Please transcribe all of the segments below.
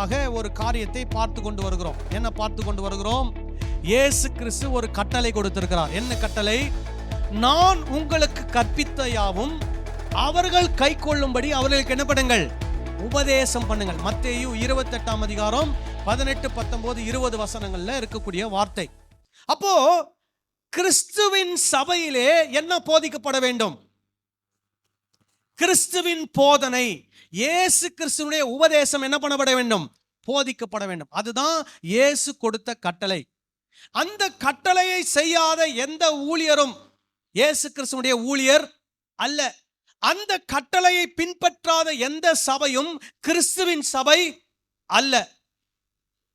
வாரமாக ஒரு காரியத்தை பார்த்து கொண்டு வருகிறோம். என்ன பார்த்து கொண்டு வருகிறோம்? இயேசு கிறிஸ்து ஒரு கட்டளை கொடுத்திருக்கிறார். என்ன கட்டளை? நான் உங்களுக்கு கற்பித்த யாவும் அவர்கள் கை கொள்ளும்படி அவர்களுக்கு என்ன பண்ணுங்கள்? உபதேசம் பண்ணுங்கள். மத்தேயு 28ஆம் அதிகாரம் 18, 19, 20 வசனங்கள்ல இருக்கக்கூடிய வார்த்தை. அப்போ கிறிஸ்துவின் சபையிலே என்ன போதிக்கப்பட வேண்டும்? கிறிஸ்துவின் போதனை, இயேசு கிறிஸ்துவினுடைய உபதேசம் என்ன பண்ணப்பட வேண்டும்? போதிக்கப்பட வேண்டும். அதுதான் இயேசு கொடுத்த கட்டளை. அந்த கட்டளையை செய்யாத எந்த ஊழியரும் இயேசு கிறிஸ்துவினுடைய ஊழியர் அல்ல. அந்த கட்டளையை பின்பற்றாத எந்த சபையும் கிறிஸ்துவின் சபை அல்ல.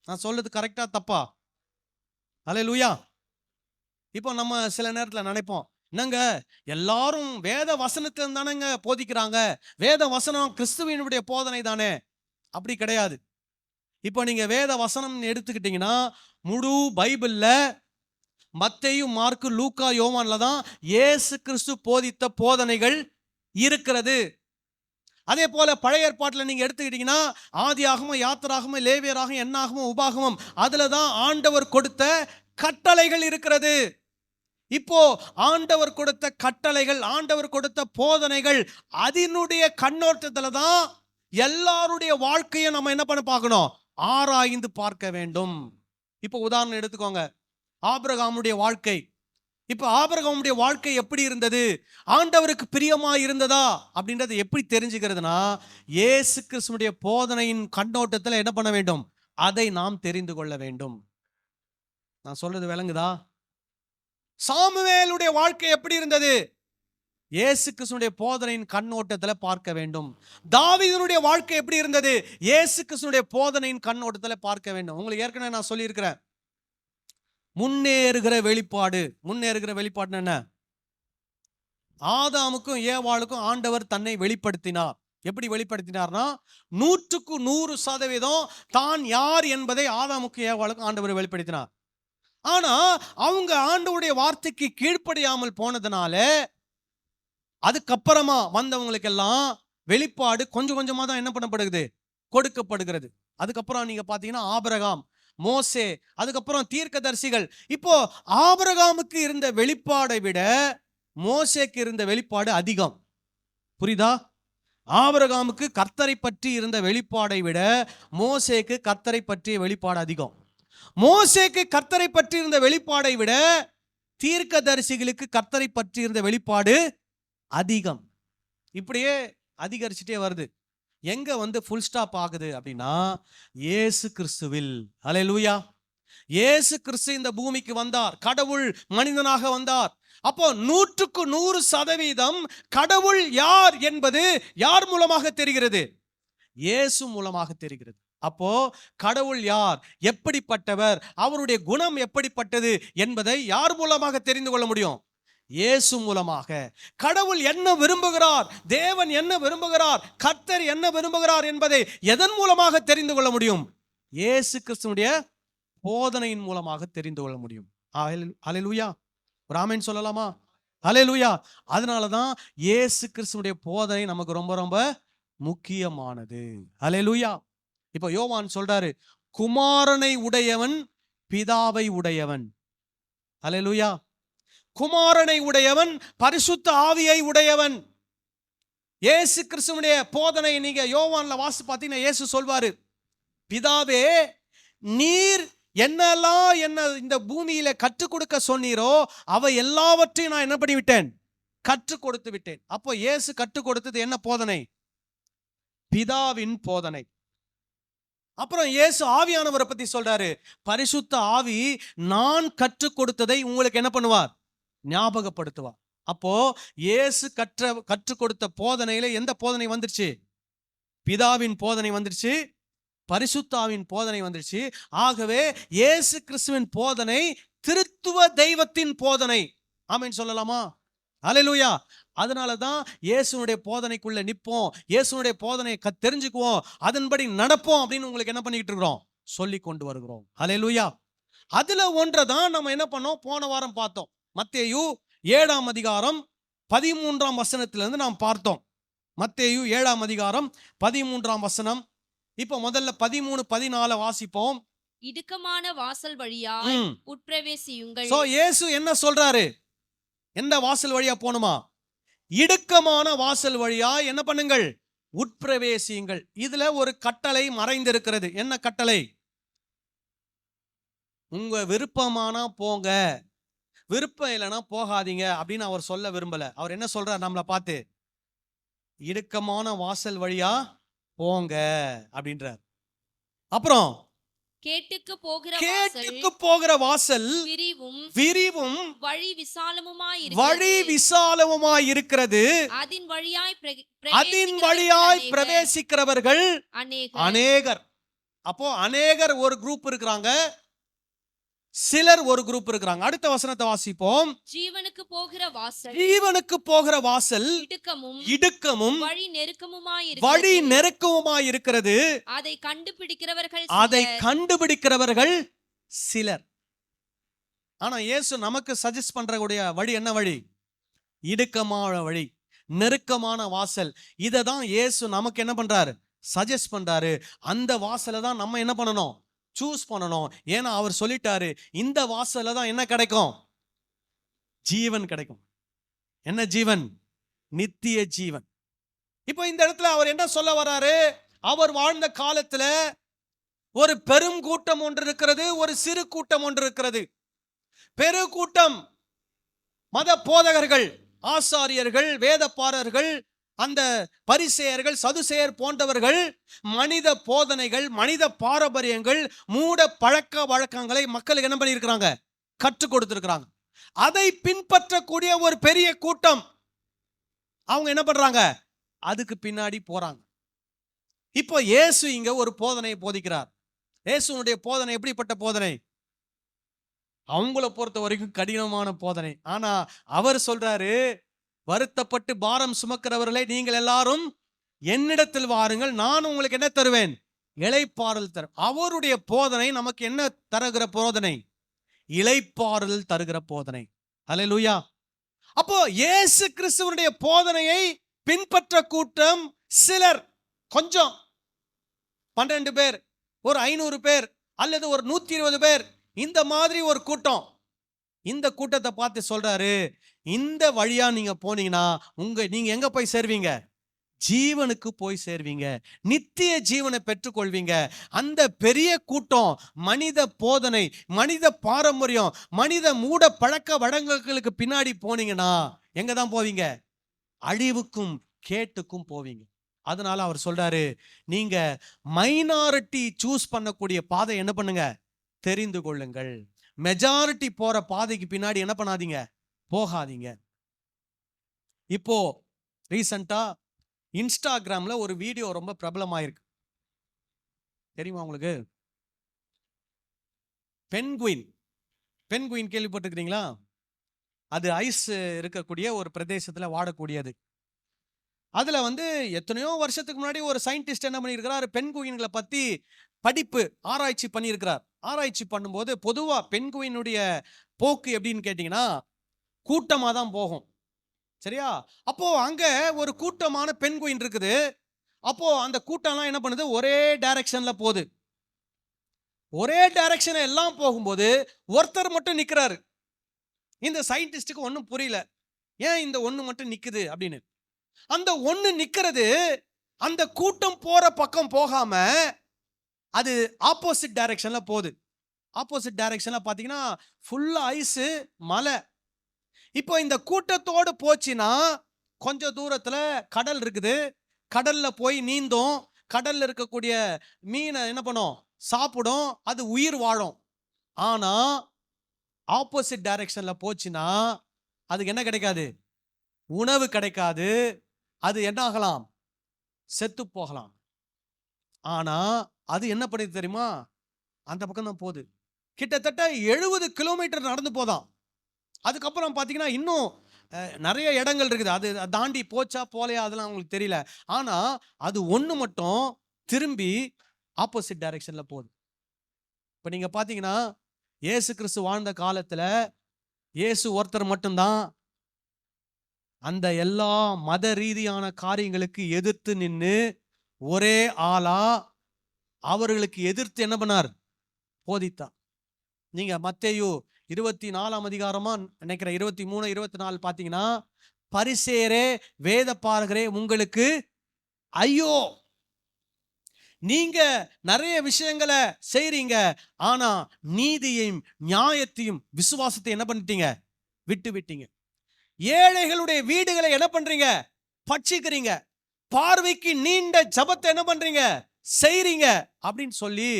நான் சொல்றது கரெக்டா தப்பா? அல்லேலூயா. இப்போ நம்ம சில நேரத்தில் நினைப்போம், என்னங்க எல்லாரும் வேத வசனத்திலிருந்து தானேங்க போதிக்கிறாங்க, வேத வசனம் கிறிஸ்துவினுடைய போதனை தானே. அப்படி கிடையாது. இப்போ நீங்க வேத வசனம் எடுத்துக்கிட்டீங்கன்னா முழு பைபிள்ல மத்தேயு, மார்க்கு, லூக்கா, யோவான்ல தான் இயேசு கிறிஸ்து போதித்த போதனைகள் இருக்கிறது. அதே போல பழைய ஏற்பாட்டில் நீங்க எடுத்துக்கிட்டீங்கன்னா ஆதியாகமம், யாத்திராகமம், லேவியராகமம், என்னாகமம், உபாகமம், அதுல தான் ஆண்டவர் கொடுத்த கட்டளைகள் இருக்கிறது. இப்போ ஆண்டவர் கொடுத்த கட்டளைகள், ஆண்டவர் கொடுத்த போதனைகள், அதனுடைய கண்ணோட்டத்துல தான் எல்லாருடைய வாழ்க்கையை நம்ம என்ன பண்ண பார்க்கணும்? ஆராய்ந்து பார்க்க வேண்டும். இப்போ உதாரணம் எடுத்துக்கோங்க, ஆபிரகாமுடைய வாழ்க்கை. இப்போ ஆபிரகாமுடைய வாழ்க்கை எப்படி இருந்தது? ஆண்டவருக்கு பிரியமா இருந்ததா அப்படின்றத எப்படி தெரிஞ்சுக்கிறதுனா, இயேசு கிறிஸ்துவினுடைய போதனையின் கண்ணோட்டத்தில் என்ன பண்ண வேண்டும்? அதை நாம் தெரிந்து கொள்ள வேண்டும். நான் சொல்றது விளங்குதா? சாமுவேலுடைய வாழ்க்கை எப்படி இருந்தது? இயேசு கிறிஸ்துவினுடைய போதனையின் கண்ணோட்டத்தில் பார்க்க வேண்டும். தாவீதுனுடைய வாழ்க்கை எப்படி இருந்தது? இயேசு கிறிஸ்துவினுடைய போதனையின் கண்ணோட்டத்தில் பார்க்க வேண்டும். உங்களுக்கு ஏற்கனவே நான் சொல்லியிருக்கிறேன், முன்னேறுகிற வெளிப்பாடு. முன்னேறுகிற வெளிப்பாடு என்ன? ஆதாமுக்கும் ஏவாளுக்கும் ஆண்டவர் தன்னை வெளிப்படுத்தினார். எப்படி வெளிப்படுத்தினார்னா 100க்கு 100% தான் யார் என்பதை ஆதாமுக்கும் ஏவாளுக்கும் ஆண்டவர் வெளிப்படுத்தினார். ஆனா அவங்க ஆண்டவருடைய வார்த்தைக்கு கீழ்ப்படியாமல் போனதுனால அதுக்கப்புறமா வந்தவங்களுக்கெல்லாம் வெளிப்பாடு கொஞ்சம் கொஞ்சமா தான் என்ன பண்ணப்படுகிறது? கொடுக்கப்படுகிறது. அதுக்கப்புறம் நீங்க பாத்தீங்கன்னா ஆபிரகாம், மோசே, அதுக்கப்புறம் தீர்க்கதரிசிகள். இப்போ ஆபிரகாமுக்கு இருந்த வெளிப்பாடை விட மோசேக்கு இருந்த வெளிப்பாடு அதிகம். புரியுதா? ஆபிரகாமுக்கு கர்த்தரை பற்றி இருந்த வெளிப்பாடை விட மோசேக்கு கர்த்தரை பற்றிய வெளிப்பாடு அதிகம். மோசேக்கு கர்த்தரை பற்றி இருந்த வெளிப்பாடை விட தீர்க்கதரிசிகளுக்கு கர்த்தரை பற்றி இருந்த வெளிப்பாடு அதிகம். இப்படியே அதிகரிச்சுட்டே வருது. எங்க வந்து ஃபுல் ஸ்டாப் ஆகுது அப்படின்னா இயேசு கிறிஸ்துவில். அல்லேலூயா. இயேசு கிறிஸ்து இந்த பூமிக்கு வந்தார், கடவுள் மனிதனாக வந்தார். அப்போ 100க்கு 100% கடவுள் யார் என்பது யார் மூலமாக தெரிகிறது? இயேசு மூலமாக தெரிகிறது. அப்போ கடவுள் யார், எப்படிப்பட்டவர், அவருடைய குணம் எப்படிப்பட்டது என்பதை யார் மூலமாக தெரிந்து கொள்ள முடியும்? இயேசு மூலமாக. கடவுள் என்ன விரும்புகிறார், தேவன் என்ன விரும்புகிறார், கர்த்தர் என்ன விரும்புகிறார் என்பதை எதன் மூலமாக தெரிந்து கொள்ள முடியும்? இயேசு கிறிஸ்துவினுடைய போதனையின் மூலமாக தெரிந்து கொள்ள முடியும். அல்லேலூயா. ஒரு ஆமென் சொல்லலாமா? அல்லேலூயா. அதனாலதான் இயேசு கிறிஸ்துவினுடைய போதனை நமக்கு ரொம்ப ரொம்ப முக்கியமானது. அல்லேலூயா. இப்போ யோவான் சொல்றாரு, குமாரனை உடையவன் பிதாவை உடையவன். அல்லேலூயா. குமாரனை உடையவன் பரிசுத்த ஆவியை உடையவன். இயேசு கிறிஸ்துவினுடைய போதனை நீங்க யோவான்ல வாசி பார்த்தீங்கன்னா இயேசு சொல்வாரு, பிதாவே நீர் என்னெல்லாம் என்ன இந்த பூமியில கற்றுக் கொடுக்க சொன்னீரோ அவை எல்லாவற்றையும் நான் என்ன பண்ணி விட்டேன்? கற்றுக் கொடுத்து விட்டேன். அப்போ இயேசு கற்றுக் கொடுத்தது என்ன போதனை? பிதாவின் போதனை. அப்புறம் இயேசு ஆவியானவரை பத்தி சொல்றாரு, பரிசுத்த ஆவி நான் கற்றுக் கொடுத்ததை உங்களுக்கு என்ன பண்ணுவார்? ஞாபகப்படுத்துவார். அப்போ இயேசு கற்றுக் கொடுத்த போதனையில எந்த போதனை வந்துருச்சு? பிதாவின் போதனை வந்துருச்சு, பரிசுத்தாவின் போதனை வந்துருச்சு. ஆகவே இயேசு கிறிஸ்துவின் போதனை திருத்துவ தெய்வத்தின் போதனை. ஆமென் சொல்லலாமா? அல்லேலூயா. அதனாலதான் இயேசுனுடைய போதனைக்குள்ள நிற்போம், இயேசுனுடைய போதனையை தெரிஞ்சுக்குவோம், அதன்படி நடப்போம் அப்படின்னு உங்களுக்கு என்ன பண்ணிட்டு இருக்கிறோம்? சொல்லி கொண்டு வருகிறோம். அல்லேலூயா. அதுல ஒன்றை தான் நம்ம என்ன பண்ணோம்? போன வாரம் பார்த்தோம். மத்தேயு 7ஆம் அதிகாரம் 13ஆம் வசனத்திலிருந்து நாம் பார்த்தோம். மத்தேயு 7ஆம் அதிகாரம் 13ஆம் வசனம். இப்ப முதல்ல 13, 14 வாசிப்போம். இடுக்கமான வாசல் வழியாய் உட்பிரவேசியுங்கள். சோ இயேசு என்ன சொல்றாரு? எந்த வாசல் வழியா போணுமா? இடுக்கமான வாசல் வழியா என்ன பண்ணுங்கள்? உட்பிரவேசியுங்கள். இதுல ஒரு கட்டளை மறைந்திருக்கிறது. என்ன கட்டளை? உங்க விருப்பமானா போங்க, விருப்பம் இல்லைன்னா போகாதீங்க அப்படின்னு அவர் சொல்ல விரும்பல. அவர் என்ன சொல்றார் நம்மளை பார்த்து? இடுக்கமான வாசல் வழியா போங்க அப்படின்றார். அப்புறம் கேட்டுக்கு போகிற வாசல் விரிவும் வழி விசாலமுமாய் இருக்கிறது. அதின் வழியாய் பிரவேசிக்கிறவர்கள் அநேகர். அப்போ அநேகர் ஒரு குரூப் இருக்கிறாங்க, சிலர் ஒரு குரூப் இருக்கிறாங்க. அடுத்த வசனத்தை வாசிப்போம். ஜீவனுக்கு போகிற வாசல் இடுக்கமும் வழி நெருக்கமுமாய் இருக்கிறது. அதை கண்டுபிடிக்கிறவர்கள் சிலர். ஆனா இயேசு நமக்கு சஜஸ்ட் பண்றக்கூடிய வழி என்ன வழி? இடுக்கமான வழி, நெருக்கமான வாசல். இதை தான் இயேசு நமக்கு என்ன பண்றாரு? சஜஸ்ட் பண்றாரு. அந்த வாசலை தான் நம்ம என்ன பண்ணணும்? சூஸ் பண்ணணும். ஏன்னா அவர் சொல்லிட்டாரு, இந்த வாசல்ல தான் என்ன கிடைக்கும்? ஜீவன் கிடைக்கும். என்ன ஜீவன்? நித்திய ஜீவன். இப்போ இந்த இடத்துல அவர் என்ன சொல்ல வராரு? அவர் வாழ்ந்த காலத்துல ஒரு பெரும் கூட்டம் ஒன்று இருக்கிறது, ஒரு சிறு கூட்டம் ஒன்று இருக்கிறது. பெரு கூட்டம் மத போதகர்கள், ஆசாரியர்கள், வேதப்பாரர்கள், அந்த பரிசேயர்கள், சதுசேயர் போன்றவர்கள் மனித போதனைகள், மனித பாரம்பரியங்கள், மூட பழக்க வழக்கங்களை மக்களுக்கு என்ன பண்ணியிருக்கிறாங்க? கற்றுக் கொடுத்திருக்கிறாங்க. அதை பின்பற்றக்கூடிய ஒரு பெரிய கூட்டம். அவங்க என்ன பண்றாங்க? அதுக்கு பின்னாடி போறாங்க. இப்போ இயேசு இங்க ஒரு போதனையை போதிக்கிறார். இயேசுனுடைய போதனை எப்படிப்பட்ட போதனை? அவங்கள பொறுத்த வரைக்கும் கடினமான போதனை. ஆனா அவர் சொல்றாரு, வருத்தப்பட்டு பாரம் சுமக்கிறவர்களே நீங்கள் எல்லாரும் என்னிடத்தில் வாருங்கள், நான் உங்களுக்கு என்ன தருவேன்? இளைப்பாறுதல் தரும். அவருடைய போதனை நமக்கு என்ன தருகிற போதனை? இளைப்பாறுதல் தருகிற போதனை. அல்லேலூயா. அப்போ இயேசு கிறிஸ்துவனுடைய போதனையை பின்பற்ற கூட்டம் சிலர், கொஞ்சம் 12 பேர், ஒரு 500 பேர், அல்லது ஒரு 120 பேர், இந்த மாதிரி ஒரு கூட்டம். இந்த கூட்டத்தை பார்த்து சொல்றாரு, இந்த வழியா நீங்க போனீங்கன்னா நீங்க எங்க போய் சேர்வீங்க? ஜீவனுக்கு போய் சேர்வீங்க, நித்திய ஜீவனை பெற்றுக்கொள்வீங்க. அந்த பெரிய கூட்டம் மனித போதனை, மனித பாரம்பரியம், மனித மூட பழக்க வழக்கங்களுக்கு பின்னாடி போனீங்கன்னா எங்க தான் போவீங்க? அழிவுக்கும் கேட்டுக்கும் போவீங்க. அதனால அவர் சொல்றாரு, நீங்க மைனாரிட்டி சூஸ் பண்ணக்கூடிய பாதை என்ன பண்ணுங்க? தெரிந்து கொள்ளுங்கள். மெஜாரிட்டி போற பாதைக்கு பின்னாடி என்ன பண்ணாதீங்க? போகாதீங்க. இப்போ ரீசெண்டா இன்ஸ்டாகிராம்ல ஒரு வீடியோ ரொம்ப பிரபலமாயிருக்கு. தெரியுமா உங்களுக்கு? பென்குயின் கேள்விப்பட்டிருக்கிறீங்களா? அது ஐஸ் இருக்கக்கூடிய ஒரு பிரதேசத்துல வாடக்கூடியது. அதுல எத்தனையோ வருஷத்துக்கு முன்னாடி ஒரு சயின்டிஸ்ட் என்ன பண்ணியிருக்கிறார்? பென்குயின்களை பத்தி படிப்பு ஆராய்ச்சி பண்ணியிருக்கிறார். ஆராய்ச்சி பண்ணும்போது பொதுவா பென்குயினுடைய போக்கு எப்படின்னு கேட்டீங்கன்னா, கூட்டமா தான் போகும். சரியா? அப்போ அங்க ஒரு கூட்டமான பென்குயின் இருக்குது. அப்போ அந்த கூட்டம்லாம் என்ன பண்ணுது? ஒரே டைரக்ஷன்ல போகுது. ஒரே டைரக்ஷன் எல்லாம் போகும்போது ஒருத்தர் மட்டும் நிக்கிறாரு. இந்த சயின்டிஸ்டுக்கு ஒன்றும் புரியல, ஏன் இந்த ஒண்ணு மட்டும் நிக்குது அப்படின்னு. அந்த ஒண்ணு நிக்கிறது அந்த கூட்டம் போற பக்கம் போகாம அது ஆப்போசிட் டைரக்ஷன்ல போகுது. ஆப்போசிட் டைரக்ஷன்ல பாத்தீங்கன்னா ஃபுல்லா ஐஸ், மலை. இப்போ இந்த கூட்டத்தோடு போச்சுன்னா கொஞ்சம் தூரத்துல கடல் இருக்குது. கடல்ல போய் நீந்தும். கடல்ல இருக்கக்கூடிய மீனை என்ன பண்ணும்? சாப்பிடும். அது உயிர் வாழும். ஆனா ஆப்போசிட் டைரக்ஷன்ல போச்சுன்னா அதுக்கு என்ன கிடைக்காது? உணவு கிடைக்காது. அது என்ன ஆகலாம்? செத்து போகலாம். ஆனா அது என்ன பண்ணுது தெரியுமா? அந்த பக்கம் தான் போகுது. கிட்டத்தட்ட 70 கிலோமீட்டர் நடந்து போதாம். அதுக்கப்புறம் பார்த்தீங்கன்னா இன்னும் நிறைய இடங்கள் இருக்குது. அது தாண்டி போச்சா போலையா அதெல்லாம் அவங்களுக்கு தெரியல. ஆனா அது ஒன்று மட்டும் திரும்பி ஆப்போசிட் டைரக்ஷன்ல போகுது. இப்போ நீங்க பார்த்தீங்கன்னா இயேசு கிறிஸ்து வாழ்ந்த காலத்துல இயேசு ஒருத்தர் மட்டும்தான் அந்த எல்லா மத ரீதியான காரியங்களுக்கு எதிர்த்து நின்று ஒரே ஆளா அவர்களுக்கு எதிர்த்து என்ன பண்ணார்? போதித்தார். நீங்க மத்தேயு 24 அதிகாரமா நினைக்கிறேன் 23 24 பாத்தீங்கன்னா, பரிசேயரே வேத பாரகரே உங்களுக்கு ஐயோ, நீங்க நிறைய விஷயங்களை செய்றீங்க, ஆனா நீதியையும் நியாயத்தையும் விசுவாசத்தை என்ன பண்ணிட்டீங்க? விட்டு விட்டீங்க. ஏழைகளுடைய வீடுகளை என்ன பண்றீங்க? பட்சிக்கிறீங்க. பார்வைக்கு நீண்ட ஜபத்தை என்ன பண்றீங்க? செய்றீங்க அப்படின்னு சொல்லி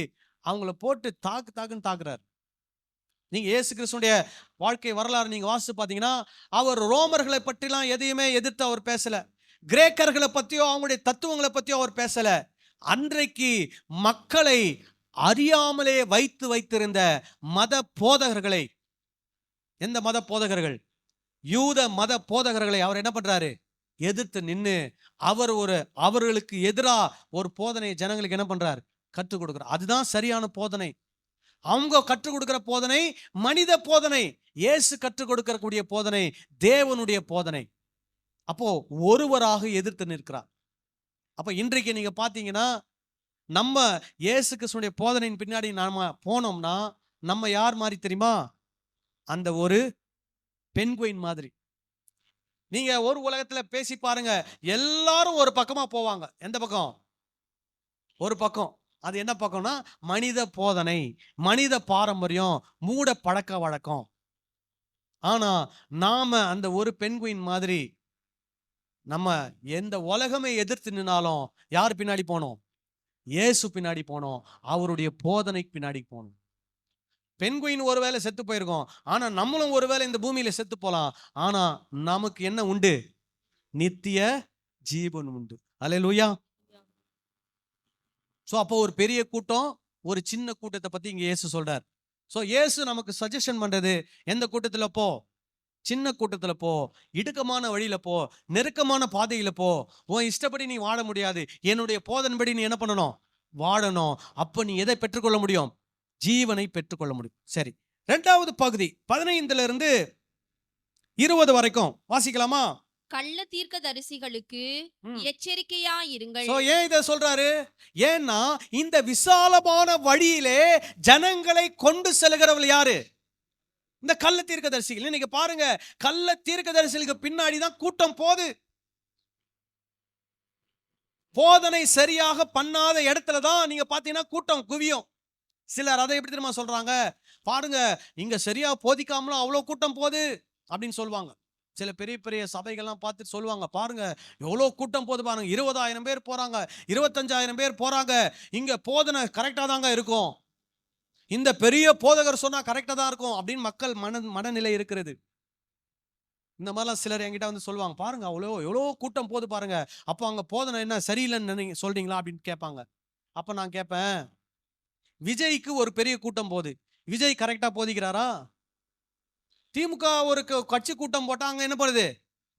அவங்கள போட்டு தாக்கு தாக்குன்னு தாக்குறாரு. நீங்க இயேசு கிறிஸ்துடைய வாழ்க்கை வரலாறு நீங்க வாசிச்சு பாத்தீங்கன்னா, அவர் ரோமர்களை பற்றிலாம் எதையுமே எதிர்த்து அவர் பேசல. கிரேக்கர்களை பத்தியோ அவங்களுடைய தத்துவங்களை பத்தியோ அவர் பேசல. அன்றைக்கு மக்களை அறியாமலே வைத்திருந்த மத போதகர்களை, எந்த மத போதகர்கள்? யூத மத போதகர்களை அவர் என்ன பண்றாரு? எதிர்த்து நின்னு அவர்களுக்கு எதிரா ஒரு போதனை ஜனங்களுக்கு என்ன பண்றாரு? கற்றுக் கொடுக்கிறார். அதுதான் சரியான போதனை. அவங்க கற்றுக் கொடுக்கிற போதனை மனித போதனை. இயேசு கற்றுக் கொடுக்கக்கூடிய போதனை தேவனுடைய போதனை. அப்போ ஒருவராக எதிர்த்து நிற்கிறார். அப்ப இன்றைக்கு நீங்க பாத்தீங்கன்னா, நம்ம இயேசு கிறிஸ்துடைய போதனையின் பின்னாடி நாம போனோம்னா, நம்ம யார் மாதிரி தெரியுமா? அந்த ஒரு பெண்குயின் மாதிரி. நீங்க ஒரு உலகத்துல பேசி பாருங்க, எல்லாரும் ஒரு பக்கமா போவாங்க. எந்த பக்கம்? ஒரு பக்கம். அது என்ன பக்கம்னா, மனித போதனை, மனித பாரம்பரியம், மூட பழக்க வழக்கம். ஆனா நாம அந்த ஒரு பெண்குயின் மாதிரி, நம்ம எந்த உலகமே எதிர்த்து நின்னாலும் யார் பின்னாடி போனோம்? இயேசு பின்னாடி போனோம். அவருடைய போதனைக்கு பின்னாடி போனோம். பெண்குயின் ஒருவேளை செத்து போயிருக்கோம், ஆனா நம்மளும் ஒருவேளை இந்த பூமியில செத்து போலாம். ஆனா நமக்கு என்ன உண்டு? நித்திய ஜீவன் உண்டு. அல்லேலூயா. சோ அப்போ ஒரு பெரிய கூட்டம், ஒரு சின்ன கூட்டத்தை பத்தி இங்க இயேசு சொல்றார். சோ இயேசு நமக்கு சஜஷன் பண்றது, எந்த கூட்டத்துல போ? சின்ன கூட்டத்துல போ, இடுக்கமான வழியில போ, நெருக்கமான பாதையில போ. உன் இஷ்டப்படி நீ வாழ முடியாது. என்னுடைய போதன்படி நீ என்ன பண்ணணும்? வாழணும். அப்ப நீ எதை பெற்றுக்கொள்ள முடியும்? ஜீவனை பெற்றுக்கொள்ள முடியும். சரி, இரண்டாவது பகுதி 15 இருந்து 20 வரைக்கும் வாசிக்கலாமா? கள்ள தீர்க்கதரிசிகளுக்கு எச்சரிக்கையாயிருங்கள். சோ ஏன் இதை சொல்றாரு? ஏன்னா இந்த விசாலமான வழியிலே ஜனங்களை கொண்டு செல்கிறவள் யாரு? இந்த கள்ள தீர்க்கதரிசிகள். இன்னைக்கு பாருங்க, கள்ள தீர்க்கதரிசிகளுக்கு பின்னாடி தான் கூட்டம் போகுது. போதனை சரியாக பண்ணாத இடத்துல தான் நீங்க பாத்தீங்கன்னா கூட்டம் குவியும். சிலர் அதை எப்படி தெரியுமா சொல்றாங்க? பாருங்க, இங்க சரியா போதிக்காமலும் அவ்வளவு கூட்டம் போகுது அப்படின்னு சொல்லுவாங்க. சில பெரிய பெரிய சபைகள்லாம் பார்த்துட்டு சொல்லுவாங்க, பாருங்க எவ்வளவு கூட்டம் போகுது பாருங்க, 20,000 பேர் போறாங்க, 25,000 பேர் போறாங்க, இங்க போதனை கரெக்டா தாங்க இருக்கும், இந்த பெரிய போதகர் சொன்னா கரெக்டா தான் இருக்கும் அப்படின்னு மக்கள் மனநிலை இருக்கிறது. இந்த மாதிரிலாம் சிலர் என்கிட்ட வந்து சொல்லுவாங்க, பாருங்க எவ்வளோ கூட்டம் போகுது பாருங்க, அப்போ அங்க போதனை என்ன சரியில்லைன்னு சொல்றீங்களா அப்படின்னு கேட்பாங்க. அப்ப நான் கேட்பேன், விஜய்க்கு ஒரு பெரிய கூட்டம் போகுது, விஜய் கரெக்டா போதிக்கிறாரா? திமுக ஒரு கட்சி கூட்டம் போட்டா அங்க என்ன பண்ணுது?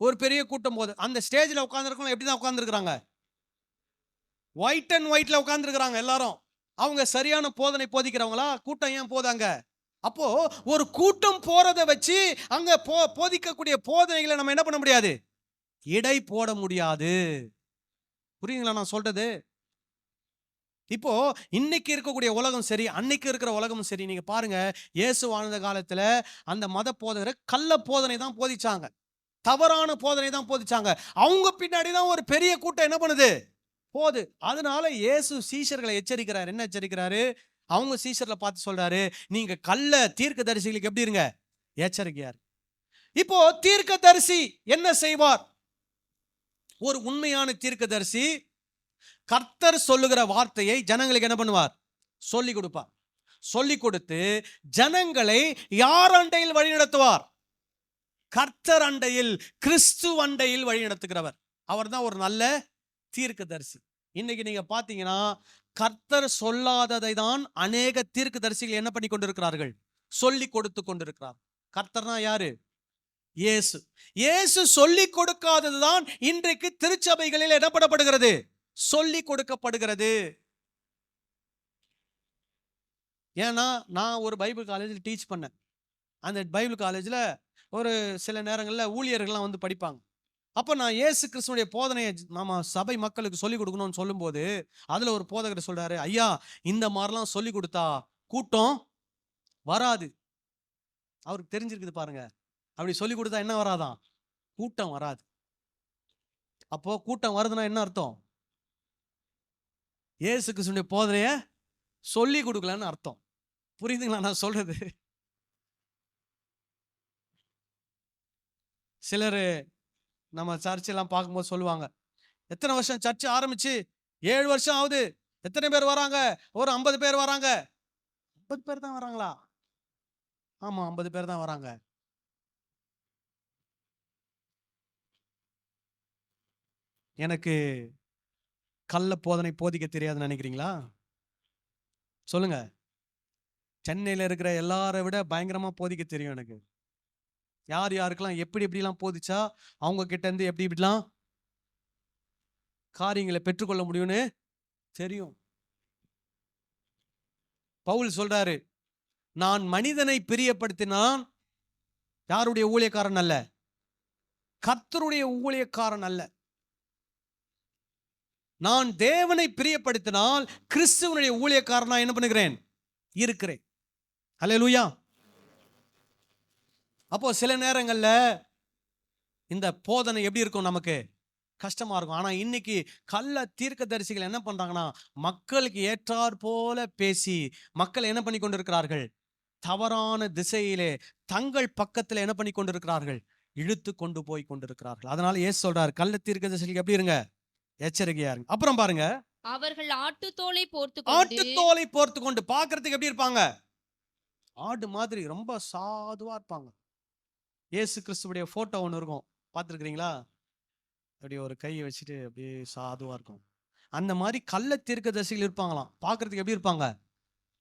ஒரு பெரிய கூட்டம் போகுது. அந்த ஸ்டேஜ்ல உட்கார்ந்துருக்கவங்க எப்படி தான் உட்கார்ந்துருக்காங்க? ஒயிட் அண்ட் ஒயிட்ல உட்கார்ந்துருக்காங்க எல்லாரும். அவங்க சரியான போதனை போதிக்கிறவங்களா? கூட்டம் ஏன் போதாங்க? அப்போ ஒரு கூட்டம் போறதை வச்சு அங்க போதிக்கக்கூடிய போதனைகளை நம்ம என்ன பண்ண முடியாது? இடை போட முடியாது. புரியுங்களா நான் சொல்றது? இப்போ இன்னைக்கு இருக்கக்கூடிய உலகம் சரி, அன்னைக்கு இருக்கிற உலகமும் சரி, நீங்க பாருங்க, இயேசு வாழ்ந்த காலத்துல அந்த மத போதகரை கள்ள போதனை தான் போதிச்சாங்க, தவறான போதனை தான் போதிச்சாங்க. அவங்க பின்னாடி தான் ஒரு பெரிய கூட்டம் என்ன பண்ணுது? போது. அதனால இயேசு சீஷர்களை எச்சரிக்கிறார். என்ன எச்சரிக்கிறாரு? அவங்க சீஷர்களை பார்த்து சொல்றாரு, நீங்க கள்ள தீர்க்கதரிசிகளுக்கு எப்படி இருங்க? எச்சரிக்கையார். இப்போ தீர்க்கதரிசி என்ன செய்வார்? ஒரு உண்மையான தீர்க்கதரிசி கர்த்தர் சொல்லுகிற வார்த்தையை ஜனங்களுக்கு என்ன பண்ணுவார்? சொல்லி கொடுப்பார். சொல்லி கொடுத்து ஜனங்களை யார் அண்டையில் வழி நடத்துவார்? கர்த்தர் அண்டையில், கிறிஸ்து அண்டையில் வழி நடத்துகிறவர். அவர் தான் ஒரு நல்ல தீர்க்கதரிசி. இன்னைக்கு நீங்க பாத்தீங்கன்னா, கர்த்தர் சொல்லாததை தான் அநேக தீர்க்கதரிசிகள் என்ன பண்ணி கொண்டிருக்கிறார்கள்? சொல்லி கொடுத்து கொண்டிருக்கிறார். கர்த்தர்னா யாரு? இயேசு. இயேசு சொல்லி கொடுக்காததுதான் இன்றைக்கு திருச்சபைகளில் என்ன பண்ணப்படுகிறது? சொல்லி கொடுக்கப்படுகிறது. ஏன்னா நான் ஒரு பைபிள் காலேஜில் டீச் பண்ணேன். அந்த பைபிள் காலேஜில் ஒரு சில நேரங்களில் ஊழியர்கள்லாம் வந்து படிப்பாங்க. அப்ப நான் இயேசு கிறிஸ்துனுடைய போதனையை நாம சபை மக்களுக்கு சொல்லிக் கொடுக்கணும்னு சொல்லும்போது அதுல ஒரு போதகர் சொல்றாரு, ஐயா இந்த மாதிரிலாம் சொல்லி கொடுத்தா கூட்டம் வராது. அவருக்கு தெரிஞ்சிருக்குது பாருங்க. அப்படி சொல்லி கொடுத்தா என்ன வராதான்? கூட்டம் வராது. அப்போ கூட்டம் வருதுன்னா என்ன அர்த்தம்? இயேசு கிறிஸ்துனுடைய போதனைய சொல்லி கொடுக்கலன்னு அர்த்தம். புரியுதுங்களா நான் சொல்றது? சிலர் நம்ம சர்ச்செல்லாம் பார்க்கும்போது சொல்லுவாங்க, எத்தனை வருஷம் சர்ச் ஆரம்பிச்சு? 7 வருஷம் ஆகுது. எத்தனை பேர் வராங்க? ஒரு 50 பேர் வராங்க. 50 பேர் தான் வராங்களா? ஆமா 50 பேர் தான் வராங்க. எனக்கு கள்ள போதனை போதிக்க தெரியாதுன்னு நினைக்கிறீங்களா? சொல்லுங்க. சென்னையில இருக்கிற எல்லாரை விட பயங்கரமா போதிக்க தெரியும் எனக்கு. யார் யாருக்கெல்லாம் எப்படி எப்படிலாம் போதிச்சா அவங்க கிட்ட இருந்து எப்படி இப்படிலாம் காரியங்களை பெற்றுக்கொள்ள முடியும்னு தெரியும். பவுல் சொல்றாரு, நான் மனிதனை பிரியப்படுத்தினான் யாருடைய ஊழியக்காரன் அல்ல, கர்த்தருடைய ஊழியக்காரன் அல்ல. நான் தேவனை பிரியப்படுத்தினால் கிறிஸ்துவனுடைய ஊழியக்காரனா என்ன பண்ணுகிறேன்? இருக்கிறேன். அல்லேலூயா. அப்போ சில நேரங்கள்ல இந்த போதனை எப்படி இருக்கும்? நமக்கு கஷ்டமா இருக்கும். ஆனா இன்னைக்கு கள்ள தீர்க்கதரிசிகள் என்ன பண்றாங்கன்னா, மக்களுக்கு ஏற்றாற் போல பேசி மக்கள் என்ன பண்ணி கொண்டிருக்கிறார்கள்? தவறான திசையிலே தங்கள் பக்கத்துல என்ன பண்ணி கொண்டிருக்கிறார்கள்? இழுத்து கொண்டு போய் கொண்டிருக்கிறார்கள். அதனால இயேசு சொல்றாரு, கள்ள தீர்க்கதரிசிகளுக்கு எப்படி இருங்க? எச்சரிக்கையா இருங்க. அப்புறம் பாருங்க, அவர்கள் ஆட்டுத்தோலை போர்த்துக்கொண்டு ஆட்டுத்தோலை போர்த்து கொண்டு பார்க்கறதுக்கு எப்படி இருப்பாங்க? ஆடு மாதிரி ரொம்ப சாதுவா இருப்பாங்க. இயேசு கிறிஸ்துவுடைய போட்டோ ஒன்று இருக்கும், பார்த்துருக்கிறீங்களா? அப்படி ஒரு கையை வச்சுட்டு அப்படியே சாதுவா இருக்கும். அந்த மாதிரி கள்ள தீர்க்கதரிசிகள் இருப்பாங்களாம். பார்க்கறதுக்கு எப்படி இருப்பாங்க?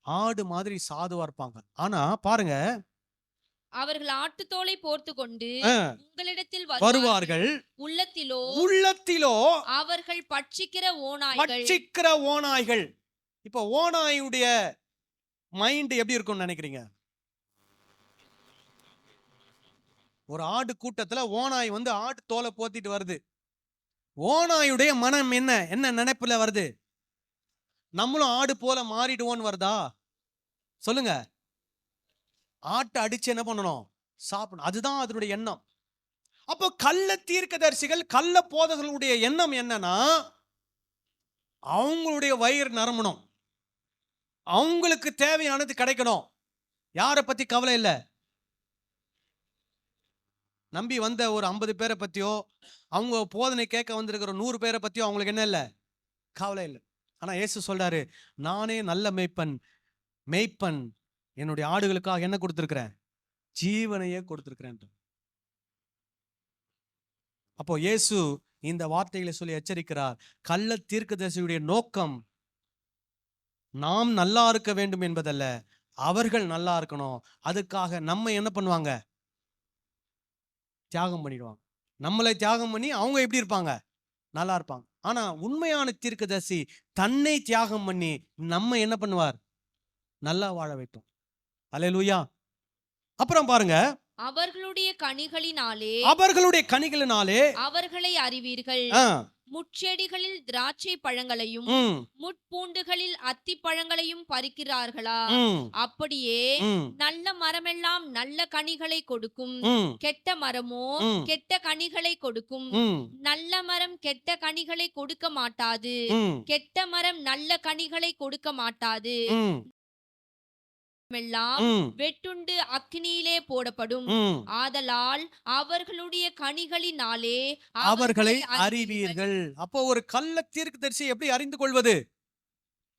ஆடு மாதிரி சாதுவா இருப்பாங்க. ஆனா பாருங்க, அவர்கள் ஆட்டுத்தோலை போர்த்துக்கொண்டு ஆ, உங்களிடத்தில் வருவார்கள். உள்ளத்திலோ உள்ளத்திலோ அவர்கள் பட்சிக்கிற ஓநாய்கள். பட்சிக்கிற ஓநாய்கள். இப்போ ஓநாயுடைய மைண்ட் எப்படி இருக்கும்னு நினைக்கிறீங்க? ஒரு ஆடு கூட்டத்துல ஓநாய் வந்து ஆடு தோலை போத்திட்டு வருது. ஓநாயுடைய மனம் என்ன என்ன நினைப்புல வருது? நம்மளும் ஆடு போல மாறிடுவோன்னு வருதா? சொல்லுங்க. ஆட்டை அடிச்சு என்ன பண்ணணும்? சாப்பிடணும். அதுதான் அதனுடைய எண்ணம். அப்போ கள்ள தீர்க்கதரிசிகள் கள்ள போதகர்களுடைய எண்ணம் என்னன்னா, அவங்களுடைய வயிறு நிரம்பணும், அவங்களுக்கு தேவையானது கிடைக்கணும். யாரை பத்தி கவலை இல்லை. நம்பி வந்த ஒரு 50 பேரை பத்தியோ அவங்க போதனை கேட்க வந்திருக்கிற 100 பேரை பத்தியோ அவங்களுக்கு என்ன இல்லை? கவலை இல்லை. ஆனா இயேசு சொல்றாரு, நானே நல்ல மேய்ப்பன் என்னுடைய ஆடுகளுக்காக என்ன கொடுத்திருக்கிறேன்? ஜீவனையே கொடுத்திருக்கிறேன். அப்போ இயேசு இந்த வார்த்தைகளை சொல்லி எச்சரிக்கிறார். கள்ள தீர்க்கதரிசியுடைய நோக்கம் நாம் நல்லா இருக்க வேண்டும் என்பதல்ல, அவர்கள் நல்லா இருக்கணும். அதுக்காக நம்ம என்ன பண்ணுவாங்க? தியாகம் பண்ணிடுவாங்க. நம்மளை தியாகம் பண்ணி அவங்க எப்படி இருப்பாங்க? நல்லா இருப்பாங்க. ஆனா உண்மையான தீர்க்கதரிசி தன்னை தியாகம் பண்ணி நம்ம என்ன பண்ணுவார்? நல்லா வாழ வைப்போம். அல்லேலூயா. அப்புறம் பாருங்க, அவர்களுடைய கனிகளினாலே அவர்களை அறிவீர்கள். முட்செடிகளில் திராட்சை பழங்களையும் முட்பூண்டுகளில் அத்தி பழங்களையும் பறிக்கிறார்களா? அப்படியே நல்ல மரமெல்லாம் நல்ல கனிகளை கொடுக்கும், கெட்ட மரமோ கெட்ட கனிகளை கொடுக்கும். நல்ல மரம் கெட்ட கனிகளை கொடுக்க மாட்டாது, கெட்ட மரம் நல்ல கனிகளை கொடுக்க மாட்டாது. எல்லாம் வெட்டுண்டு அக்கினியிலே போடப்படும். ஆதலால் அவர்களுடைய கனிகளினாலே அவர்களை அறிவீர்கள். அப்போ ஒரு கள்ள தீர்க்கதரிசி எப்படி அறிந்து கொள்வது?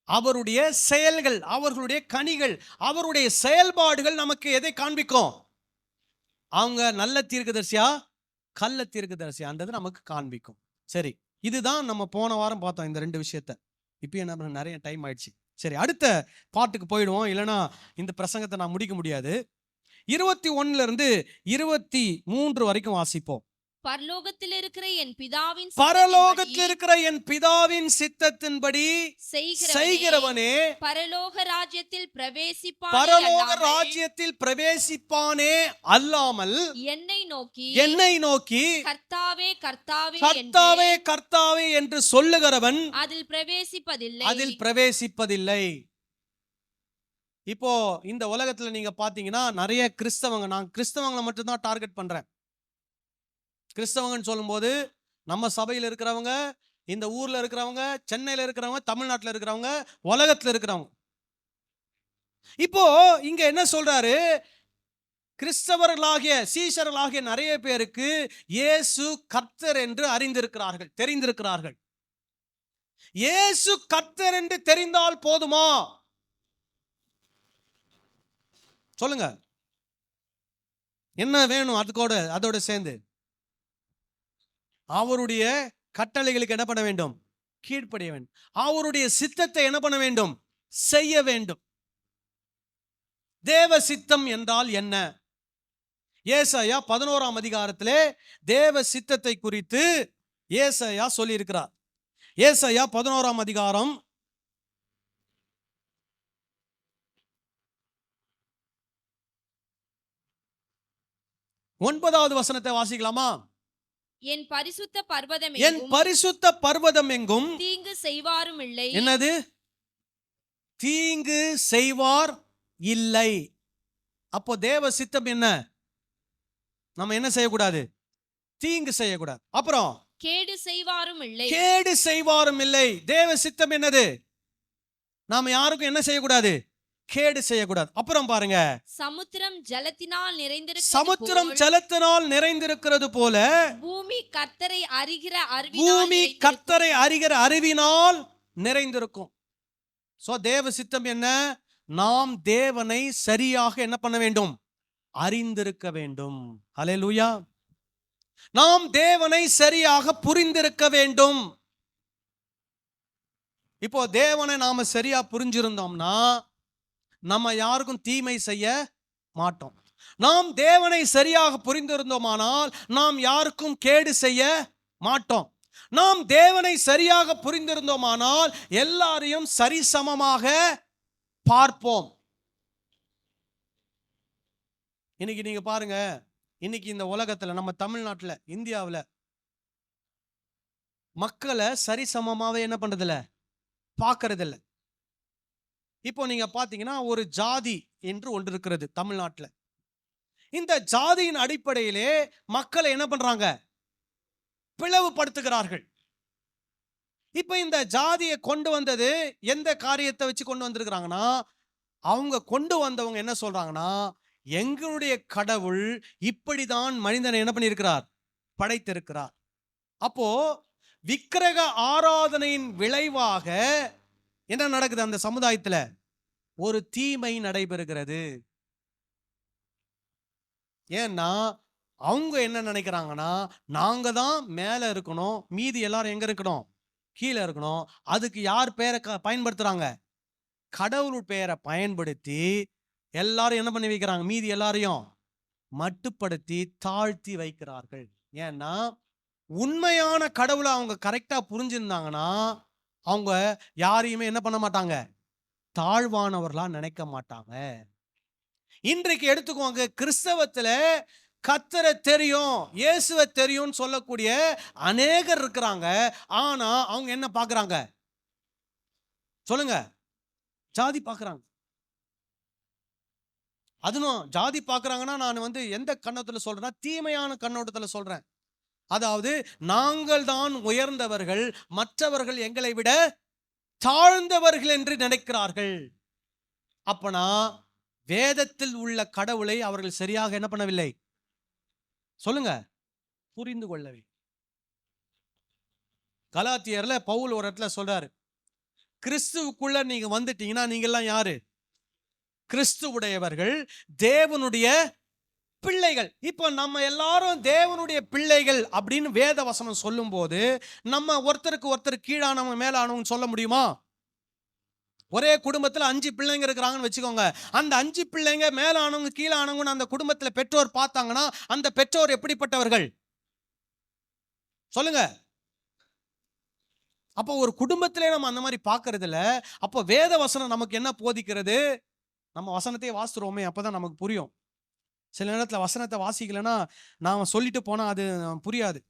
அவருடைய செயல்கள், அவர்களுடைய கனிகள், அவருடைய செயல்பாடுகள் நமக்கு எதை காண்பிக்கும்? அவங்க நல்ல தீர்க்கதரிசியா கள்ள தீர்க்கதரிசியான்றது நமக்கு காண்பிக்கும். சரி, இதுதான் நம்ம போன வாரம் பார்த்தோம் இந்த 2 விஷயத்த. இப்போ என்ன நிறைய டைம் ஆயிடுச்சு. சரி, அடுத்த பாட்டுக்கு போயிடுவோம், இல்லைன்னா இந்த பிரசங்கத்தை நான் முடிக்க முடியாது. 21 இருந்து 23 வரைக்கும் வாசிப்போம். பரலோகத்தில் இருக்கிற என் பிதாவின் பரலோகத்தில் இருக்கிற என் பிதாவின் சித்தத்தின்படி செய்கிறவனே பரலோக ராஜ்யத்தில் பரலோக ராஜ்யத்தில் பிரவேசிப்பானே அல்லாமல் என்னை நோக்கி கர்த்தாவே கர்த்தாவே கர்த்தாவே கர்த்தாவே என்று சொல்லுகிறவன் அதில் பிரவேசிப்பதில்லை. இப்போ இந்த உலகத்துல நீங்க பாத்தீங்கன்னா நிறைய கிறிஸ்தவங்க, நான் கிறிஸ்தவங்களை மட்டும்தான் டார்கெட் பண்றேன். கிறிஸ்தவங்கன்னு சொல்லும்போது நம்ம சபையில் இருக்கிறவங்க, இந்த ஊர்ல இருக்கிறவங்க, சென்னையில இருக்கிறவங்க, தமிழ்நாட்டில் இருக்கிறவங்க, உலகத்துல இருக்கிறவங்க. இப்போ இங்க என்ன சொல்றாரு, கிறிஸ்தவர்களாகிய சீஷர்களாகிய நிறைய பேருக்கு இயேசு கர்த்தர் என்று அறிந்திருக்கிறார்கள், தெரிந்திருக்கிறார்கள். இயேசு கர்த்தர் என்று தெரிந்தால் போதுமா? சொல்லுங்க, என்ன வேணும்? அதோட சேர்ந்து அவருடைய கட்டளைகளுக்கு என்ன பண்ண வேண்டும்? கீழ்ப்படிய வேண்டும். அவருடைய சித்தத்தை என்ன பண்ண வேண்டும்? செய்ய வேண்டும். தேவ சித்தம் என்றால் என்ன? ஏசாயா 11ஆம் அதிகாரத்திலே தேவ சித்தத்தை குறித்து ஏசாயா சொல்லி இருக்கிறார். ஏசாயா 11ஆம் அதிகாரம் 9வது வசனத்தை வாசிக்கலாமா? என் பரிசுத்த பர்வதம் எங்கும் தீங்கு செய்வாரும் இல்லை. என்னது? தீங்கு செய்வார் இல்லை. அப்போ தேவ சித்தம் என்ன? நம்ம என்ன செய்யக்கூடாது? தீங்கு செய்யக்கூடாது. அப்புறம் கேடு செய்வாரும் இல்லை. கேடு செய்வாரும் இல்லை. தேவ சித்தம் என்னது? நாம யாருக்கும் என்ன செய்யக்கூடாது? கேடு செய்யக்கூடாது. அப்புறம் பாருங்க, சமுத்திரம் ஜலத்தினால் நிறைந்திருக்கிறது போல பூமி கர்த்தரை அறிகிற அறிவினால் நிறைந்திருக்கும். சோ தேவ சித்தம் என்ன? நாம் தேவனை சரியாக என்ன பண்ண வேண்டும்? அறிந்திருக்க வேண்டும். ஹல்லேலூயா. நாம் தேவனை சரியாக புரிந்திருக்க வேண்டும். இப்போ தேவனை நாம சரியா புரிஞ்சிருந்தோம்னா நம்ம யாருக்கும் தீமை செய்ய மாட்டோம். நாம் தேவனை சரியாக புரிந்திருந்தோமானால் நாம் யாருக்கும் கேடு செய்ய மாட்டோம். நாம் தேவனை சரியாக புரிந்திருந்தோமானால் எல்லாரையும் சரிசமமாக பார்ப்போம். இன்னைக்கு நீங்க பாருங்க, இன்னைக்கு இந்த உலகத்துல, நம்ம தமிழ்நாட்டுல, இந்தியாவுல மக்களை சரிசமமாவே என்ன பண்றதில்ல? பார்க்கறதில்ல. இப்போ நீங்க பாத்தீங்கன்னா ஒரு ஜாதி என்று ஒன்று இருக்கிறது தமிழ்நாட்டில். இந்த ஜாதியின் அடிப்படையிலே மக்களை என்ன பண்றாங்க? பிளவுபடுத்துகிறார்கள். இப்ப இந்த ஜாதியை கொண்டு வந்தது எந்த காரியத்தை வச்சு கொண்டு வந்திருக்கிறாங்கன்னா, அவங்க கொண்டு வந்தவங்க என்ன சொல்றாங்கன்னா, எங்களுடைய கடவுள் இப்படிதான் மனிதனை என்ன பண்ணியிருக்கிறார்? படைத்திருக்கிறார். அப்போ விக்கிரக ஆராதனையின் விளைவாக என்ன நடக்குது? அந்த சமுதாயத்துல ஒரு தீமை நடைபெறுகிறது. ஏன்னா அவங்க என்ன நினைக்கிறாங்கன்னா, நாங்க தான் மேல இருக்கணும், மீதி எல்லாரும் எங்க இருக்கணும்? கீழே இருக்கணும். அதுக்கு யார் பேரை பயன்படுத்துறாங்க? கடவுள் பெயரை பயன்படுத்தி எல்லாரும் என்ன பண்ணி வைக்கிறாங்க? மீதி எல்லாரையும் மட்டுப்படுத்தி தாழ்த்தி வைக்கிறார்கள். ஏன்னா உண்மையான கடவுளை அவங்க கரெக்டா புரிஞ்சிருந்தாங்கன்னா அவங்க யாரையுமே என்ன பண்ண மாட்டாங்க? தாழ்வானவர்களா நினைக்க மாட்டாங்க. இன்றைக்கு எடுத்துக்கோங்க, கிறிஸ்தவத்துல கர்த்தரை தெரியும், இயேசுவை தெரியும்னு சொல்லக்கூடிய அநேகர் இருக்கிறாங்க. ஆனா அவங்க என்ன பார்க்கறாங்க? சொல்லுங்க, ஜாதி பார்க்கறாங்க. அதுவும் ஜாதி பார்க்கறாங்கன்னா நான் எந்த கண்ணோட்டத்துல சொல்றேன்னா, தீமையான கண்ணோட்டத்துல சொல்றேன். அதாவது நாங்கள் தான் உயர்ந்தவர்கள், மற்றவர்கள் எங்களை விட தாழ்ந்தவர்கள் என்று நினைக்கிறார்கள். அப்பனா வேதத்தில் உள்ள கடவுளை அவர்கள் சரியாக என்ன பண்ணவில்லை? சொல்லுங்க, புரிந்து கொள்ளவில்லை. கலாத்தியர்ல பவுல் ஒரு இடத்துல சொல்றாரு, கிறிஸ்துவுக்குள்ள நீங்க வந்துட்டீங்கன்னா நீங்க எல்லாம் யாரு? கிறிஸ்துவுடையவர்கள், தேவனுடைய பிள்ளைகள். இப்போ நம்ம எல்லாரும் தேவனுடைய பிள்ளைகள் அப்படின்னு வேத வசனம் சொல்லும் போது நம்ம ஒருத்தருக்கு ஒருத்தர் கீழானவங்க மேலானவங்க சொல்ல முடியுமா? ஒரே குடும்பத்துல 5 பிள்ளைங்க இருக்கிறாங்கன்னு வச்சுக்கோங்க. அந்த 5 பிள்ளைங்க மேலானவங்க கீழானவங்க அந்த குடும்பத்துல பெற்றோர் பார்த்தாங்கன்னா அந்த பெற்றோர் எப்படிப்பட்டவர்கள்? சொல்லுங்க. அப்போ ஒரு குடும்பத்திலே நம்ம அந்த மாதிரி பார்க்கறது இல்ல. அப்போ வேத வசனம் நமக்கு என்ன போதிக்கிறது? நம்ம வசனத்தையே வாசிக்கிறோமே, அப்பதான் நமக்கு புரியும். சில நேரத்துல வசனத்தை வாசிக்கலைன்னா நாம சொல்லிட்டு போனா அது புரியாது.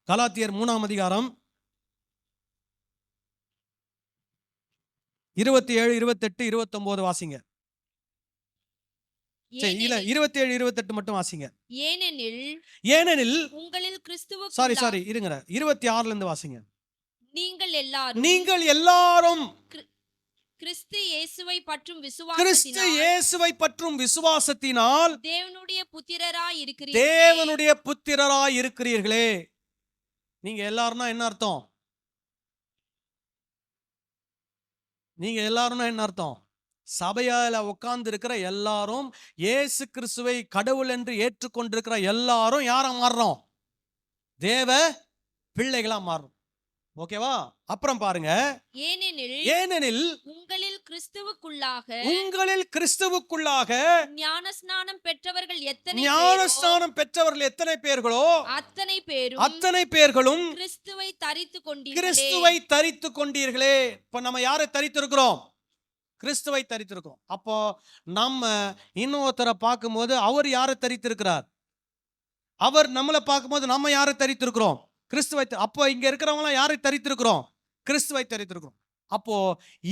கலாத்தியர் 3ஆம் அதிகாரம் 27, 28, 29 வாசிங்க. சரி, இல்ல 27, 28 மட்டும் வாசிங்க. ஏனெனில் உங்களில் கிறிஸ்துவுக்குள்ளாக சாரி இருங்க, 26ல இருந்து வாசிங்க. நீங்கள் எல்லாரும் கிறிஸ்து இயேசுவை பற்றும் விசுவாசத்தினால் தேவனுடைய புத்திரராய் இருக்கிறீர்களே. நீங்க எல்லாரும்னா என்ன அர்த்தம்? நீங்க எல்லாரும்னா என்ன அர்த்தம்? சபையால உட்கார்ந்து இருக்கிற எல்லாரும், இயேசு கிறிஸ்துவை கடவுள் என்று ஏற்றுக்கொண்டிருக்கிற எல்லாரும் யாரா மாறுறோம்? தேவ பிள்ளைகளா மாறுறோம். ஓகேவா? அப்புறம் பாருங்க. ஏனெனில் உங்களில் கிறிஸ்துவுக்குள்ளாக ஞானஸ்நானம் பெற்றவர்கள் எத்தனை பேர்களோ அத்தனை பேர்களும் கிறிஸ்துவை தரித்து கொண்டீர்களே. இப்ப நம்ம யாரை தரித்திருக்கிறோம்? கிறிஸ்துவை தரித்திருக்கிறோம். அப்போ நம்ம இன்னொருத்தரை பார்க்கும்போது அவர் யாரை தரித்திருக்கிறார்? அவர் நம்மளை பார்க்கும்போது நம்ம யாரை தரித்திருக்கிறோம்? கிறிஸ்துவை. அப்போ இங்க இருக்கிறவங்க யாரை தரித்திருக்கிறோம்? கிறிஸ்துவை தரித்திருக்கிறோம். அப்போ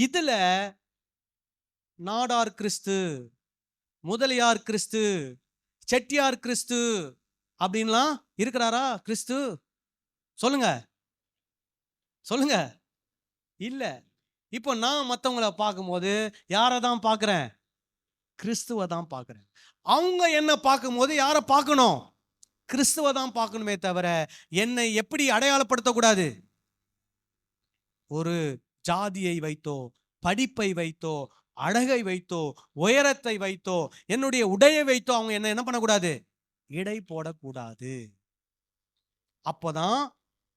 இதுல நாடார் கிறிஸ்து, முதலியார் கிறிஸ்து, செட்டியார் கிறிஸ்து அப்படின்லாம் இருக்கிறாரா கிறிஸ்து? சொல்லுங்க சொல்லுங்க. இல்ல. இப்போ நான் மற்றவங்களை பார்க்கும்போது யாரை தான் பார்க்குறேன்? கிறிஸ்துவை தான் பார்க்குறேன். அவங்க என்ன பார்க்கும்போது யாரை பார்க்கணும்? கிறிஸ்துவை தான் பார்க்கணுமே தவிர என்னை எப்படி அடையாளப்படுத்தக்கூடாது? ஒரு ஜாதியை வைத்தோ, படிப்பை வைத்தோ, அழகை வைத்தோ, உயரத்தை வைத்தோ, என்னுடைய உடையை வைத்தோ அவங்க என்ன பண்ணக்கூடாது? இடை போடக்கூடாது. அப்போதான்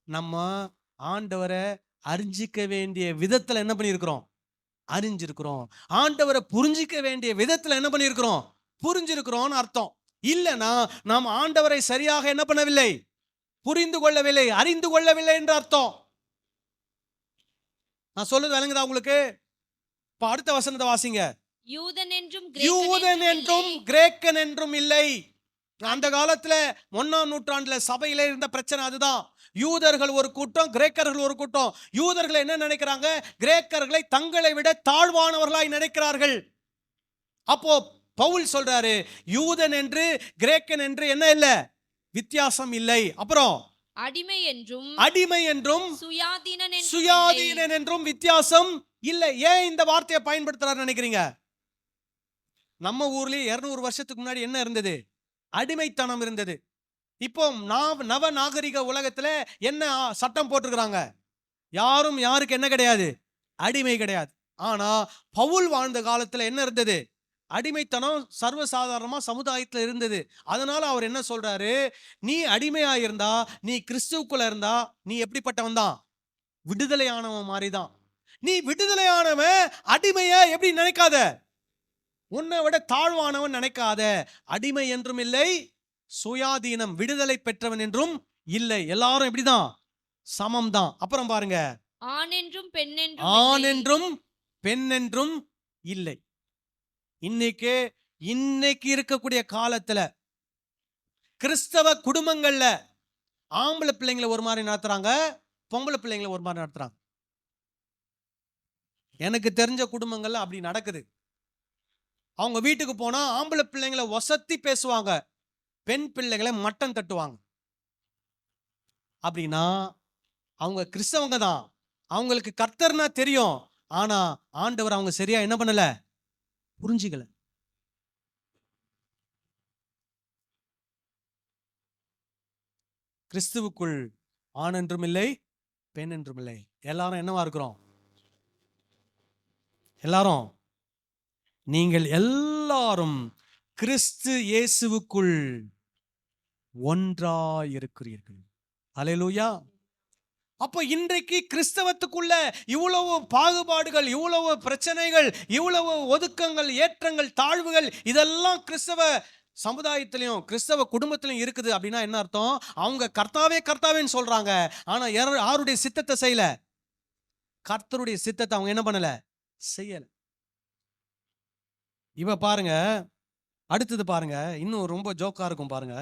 நம்ம ஆண்டவரை அறிஞ்சிக்க வேண்டிய விதத்துல என்ன பண்ணியிருக்கிறோம்? அறிஞ்சிருக்கிறோம். ஆண்டவரை புரிஞ்சிக்க வேண்டிய விதத்துல என்ன பண்ணியிருக்கிறோம்? புரிஞ்சிருக்கிறோம்னு அர்த்தம். இல்லைன்னா நாம் ஆண்டவரை சரியாக என்ன பண்ணவில்லை? புரிந்து கொள்ளவில்லை, அறிந்து கொள்ளவில்லை என்று அர்த்தம். நான் சொல்லுது விளங்குதா உங்களுக்கு? இப்ப அடுத்த வசனத்தை வாசிங்க. யூதன் என்றும் கிரேக்கன் என்றும் இல்லை. அந்த காலத்துல 1ஆம் நூற்றாண்டுல சபையில இருந்த பிரச்சனை அதுதான். யூதர்கள் ஒரு கூட்டம், கிரேக்கர்கள் ஒரு கூட்டம். யூதர்கள் என்ன நினைக்கிறாங்க? கிரேக்கர்களை தங்களை விட தாழ்வானவர்களாய் நினைக்கிறார்கள். அப்போ பவுல் சொல்றாரு, யூதன் என்று கிரேக்கன் என்று என்ன இல்ல, வித்தியாசம் இல்லை. அப்புறம் அடிமை என்றும் சுயாதீனன் என்றும் வித்தியாசம் இல்லை. ஏன் இந்த வார்த்தையை பயன்படுத்துறாரு நினைக்கிறீங்க? நம்ம ஊர்லயே 200 வருஷத்துக்கு முன்னாடி என்ன இருந்தது? அடிமைத்தனம் இருந்தது. இப்போ நவ நாகரிக உலகத்துல என்ன சட்டம் போட்டிருக்கிறாங்க? யாரும் யாருக்கு என்ன கிடையாது? அடிமை கிடையாது. ஆனா பவுல் வாழ்ந்த காலத்துல என்ன இருந்தது? அடிமைத்தனம் சர்வசாதாரணமா சமுதாயத்துல இருந்தது. அதனால அவர் என்ன சொல்றாரு? நீ அடிமையா இருந்தா, நீ கிறிஸ்துவுக்குள்ள இருந்தா, நீ எப்படிப்பட்டவன் தான்? விடுதலையானவன் மாதிரிதான். நீ விடுதலையானவன் அடிமைய எப்படி நினைக்காத, உன்னை விட தாழ்வானவன் நினைக்காத. அடிமை என்றும் இல்லை, சுயாதீனம் விடுதலை பெற்றவன் என்றும் இல்லை. எல்லாரும் எப்படிதான்? சமம் தான். அப்புறம் பாருங்க, ஆண் என்றும் பெண் என்றும் இல்லை. இன்னைக்கு இருக்கக்கூடிய காலத்துல கிறிஸ்தவ குடும்பங்கள்ல ஆம்பளை பிள்ளைங்களை ஒரு மாதிரி நடத்துறாங்க, பொம்பளை பிள்ளைங்களை ஒரு மாதிரி நடத்துறாங்க. எனக்கு தெரிஞ்ச குடும்பங்கள்ல அப்படி நடக்குது. அவங்க வீட்டுக்கு போனா ஆம்பளை பிள்ளைங்களை வசத்தி பேசுவாங்க, பெண் பிள்ளைகளை மட்டம் தட்டுவாங்க. அப்படின்னா அவங்க கிறிஸ்தவங்க தான், அவங்களுக்கு கர்த்தர்னா தெரியும். ஆனா ஆண்டவர் அவங்க சரியா என்ன பண்ணல, புரிஞ்சுக்கல. கிறிஸ்துவுக்குள் ஆண் என்றும் இல்லை, பெண் என்றும் இல்லை. எல்லாரும் என்னவா இருக்கிறோம்? எல்லாரும், நீங்கள் எல்லாரும் கிறிஸ்து இயேசுவுக்குள் ஒன்றாயிருக்கிறீர்கள். அல்லேலூயா. அப்போ இன்றைக்கு கிறிஸ்தவத்துக்குள்ள இவ்வளவு பாகுபாடுகள், இவ்வளவு பிரச்சனைகள், இவ்வளவு ஒதுக்கங்கள், ஏற்றங்கள், தாழ்வுகள், இதெல்லாம் கிறிஸ்தவ சமுதாயத்திலையும் கிறிஸ்தவ குடும்பத்திலையும் இருக்குது அப்படின்னா என்ன அர்த்தம்? அவங்க கர்த்தாவே கர்த்தாவேன்னு சொல்றாங்க, ஆனா யாருடைய சித்தத்தை செய்யல? கர்த்தருடைய சித்தத்தை அவங்க என்ன பண்ணல? செய்யல. இவ பாருங்க, அடுத்தது பாருங்க, இன்னும் ரொம்ப ஜோக்கா இருக்கும் பாருங்க.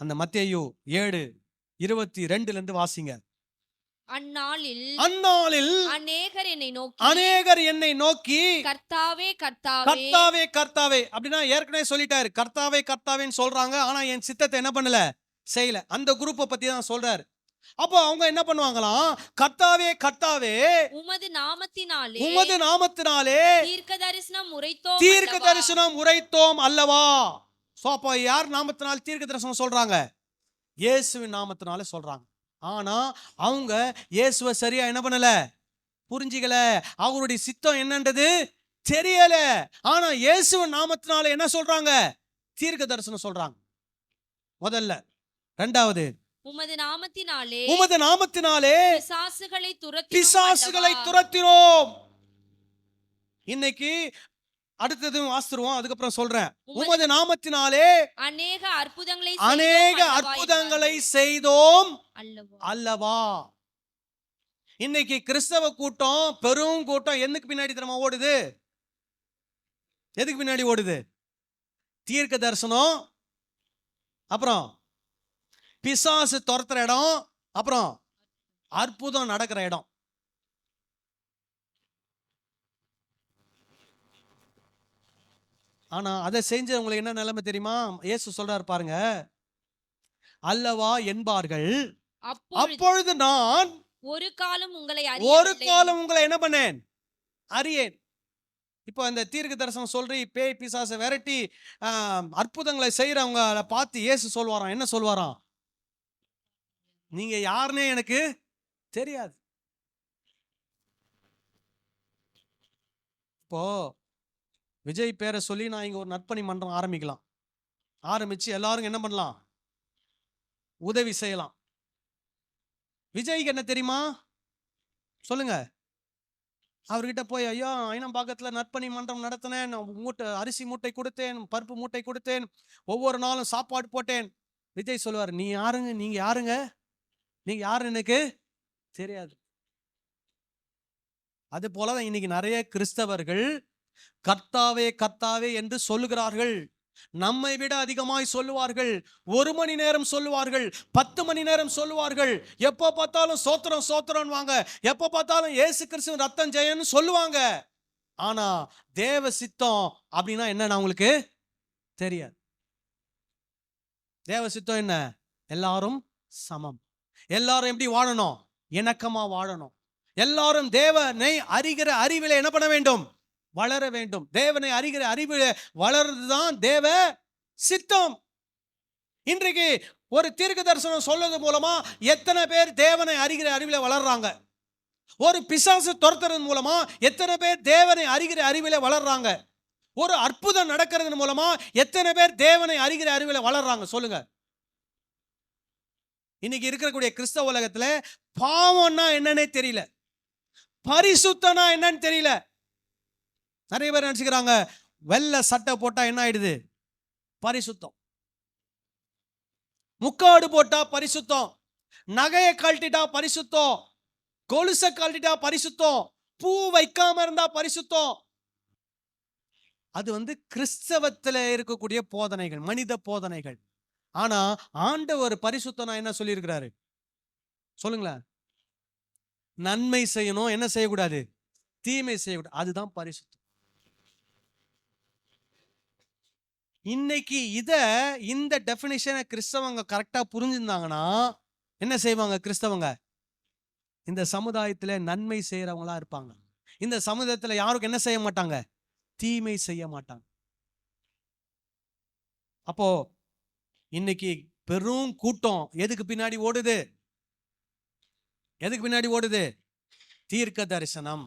அந்த மத்தேயு 7:22 இருந்து வாசிங்க. அந்நாளில் அந்நாளில் அநேகர் என்னை நோக்கி கர்த்தாவே கர்த்தாவே கர்த்தாவே கர்த்தாவே அப்படின்னா ஏற்கனவே சொல்லிட்டாரு, கர்த்தாவே கர்த்தாவேன்னு சொல்றாங்க, ஆனா என் சித்தத்தை என்ன பண்ணல? செய்யல. அந்த குரூப்பை பத்தி தான் சொல்றாரு. அப்போ அவங்க என்ன பண்ணுவாங்களாம்? கர்த்தாவே கர்த்தாவே உமது நாமத்தினாலே தீர்க்க தரிசனம் உரைத்தோம் அல்லவா? சோ அப்போ யார் நாமத்தினால் தீர்க்க தரிசனம் சொல்றாங்க? இயேசுவின் நாமத்தினால சொல்றாங்க. ஆனா அவங்க இயேசுவை சரியா என்ன பண்ணல? புரிஞ்சிக்கல. அவருடைய சித்தம் என்னன்றது தெரியல. ஆனா இயேசுவின் நாமத்தினால என்ன சொல்றாங்க? தீர்க்க தரிசனம் சொல்றாங்க. முதல்ல. இரண்டாவது, உமது நாமத்தினாலே பிசாசுகளை துரத்தினோம். இன்னைக்கு அடுத்தது வாசிடுவோம், அதுக்கப்புறம் சொல்றேன். உமது நாமத்தினாலே அநேக அற்புதங்களை செய்தோம் அல்லவா? இன்னைக்கு கிறிஸ்தவ கூட்டம், பெரும் கூட்டம் எதுக்கு பின்னாடி தெரியுமா ஓடுது? எதுக்கு பின்னாடி ஓடுது? தீர்க்க தரிசனம், அப்புறம் பிசாசு துரத்துற இடம், அப்புறம் அற்புதம் நடக்கிற இடம். ஆனா அதை செஞ்சவங்களுக்கு என்ன நிலைமை தெரியுமா? இயேசு சொல்றாரு பாருங்க, அல்லவா என்பார்கள், அப்பொழுது நான் ஒரு காலம் உங்களை என்ன பண்ணேன்? அறியேன். இப்போ அந்த தீர்க்க தரிசனம் சொல்றி பேய் பிசாசை விரட்டி அற்புதங்களை செய்யறவங்க பார்த்து இயேசு சொல்வாராம், என்ன சொல்வாராம்? நீங்க யாருன்னே எனக்கு தெரியாது. இப்போ விஜய் பேரை சொல்லி நான் இங்க ஒரு நற்பணி மன்றம் ஆரம்பிக்கலாம். ஆரம்பிச்சு எல்லாரும் என்ன பண்ணலாம்? உதவி செய்யலாம். விஜய்க்கு என்ன தெரியுமா? சொல்லுங்க. அவர்கிட்ட போய், ஐயா ஐனம்பாக்கத்துல நற்பணி மன்றம் நடத்தினேன், அரிசி மூட்டை கொடுத்தேன், பருப்பு மூட்டை கொடுத்தேன், ஒவ்வொரு நாளும் சாப்பாடு போட்டேன். விஜய் சொல்லுவார், நீ யாருங்க? நீங்க யாருங்க? நீங்க யாருன்னு எனக்கு தெரியாது. அது போலதான் இன்னைக்கு நிறைய கிறிஸ்தவர்கள் கர்த்தாவே கர்த்தாவே என்று சொல்லுகிறார்கள். நம்மை விட அதிகமாய் சொல்லுவார்கள். 1 மணி நேரம் சொல்லுவார்கள், 10 மணி நேரம் சொல்லுவார்கள். எப்போ பார்த்தாலும் சோத்திரம் சோத்திரம் வாங்க, எப்போ பார்த்தாலும் இயேசு கிறிஸ்துவின் ரத்தம் ஜெயன்னு சொல்லுவாங்க. ஆனா தேவ சித்தம் அப்படின்னா என்னன்னு அவங்களுக்கு தெரியாது. தேவ சித்தம் என்ன? எல்லாரும் சமம், எல்லாரும் எப்படி வாழணும்? இணக்கமா வாழணும். எல்லாரும் தேவனை அறிகிற அறிவில என்ன பண்ண வேண்டும்? வளர வேண்டும். தேவனை அறிகிற அறிவில வளர்றதுதான் தேவ சித்தம். இன்றைக்கு ஒரு தீர்க்க தரிசனம் சொல்றது மூலமா எத்தனை பேர் தேவனை அறிகிற அறிவில வளர்றாங்க? ஒரு பிசாசு துரத்துறது மூலமா எத்தனை பேர் தேவனை அறிகிற அறிவில வளர்றாங்க? ஒரு அற்புதம் நடக்கிறது மூலமா எத்தனை பேர் தேவனை அறிகிற அறிவில வளர்றாங்க? சொல்லுங்க. இன்னைக்கு இருக்கக்கூடிய கிறிஸ்தவ உலகத்துல பாவம்னா என்னன்னே தெரியல, பரிசுத்தனா என்னன்னு தெரியல. நிறைய பேர் நினைச்சுக்கிறாங்க, வெள்ளை சட்டை போட்டா என்ன ஆயிடுது? பரிசுத்தம். முக்காடு போட்டா பரிசுத்தம், நகையை கழட்டிட்டா பரிசுத்தம், கொலுசை கழட்டிட்டா பரிசுத்தம், பூ வைக்காம இருந்தா பரிசுத்தம். அது கிறிஸ்தவத்துல இருக்கக்கூடிய போதனைகள், மனித போதனைகள். ஆனா ஆண்டவர் பரிசுத்தனா என்ன சொல்லியிருக்கிறாரு? சொல்லுங்களேன். நன்மை செய்யணும், என்ன செய்யக்கூடாது? தீமை செய்யக்கூடாது. அதுதான் பரிசுத்தம். இன்னைக்கு இந்த டெஃபினிஷனை கிறிஸ்தவங்க கரெக்டா புரிஞ்சிருந்தாங்கன்னா என்ன செய்வாங்க? கிறிஸ்தவங்க இந்த சமுதாயத்துல நன்மை செய்யறவங்களா இருப்பாங்க. இந்த சமுதாயத்துல யாருக்கு என்ன செய்ய மாட்டாங்க? தீமை செய்ய மாட்டாங்க. அப்போ இன்னைக்கு பெரும் கூட்டம் எதுக்கு பின்னாடி ஓடுது? எதுக்கு பின்னாடி ஓடுது? தீர்க்க தரிசனம்.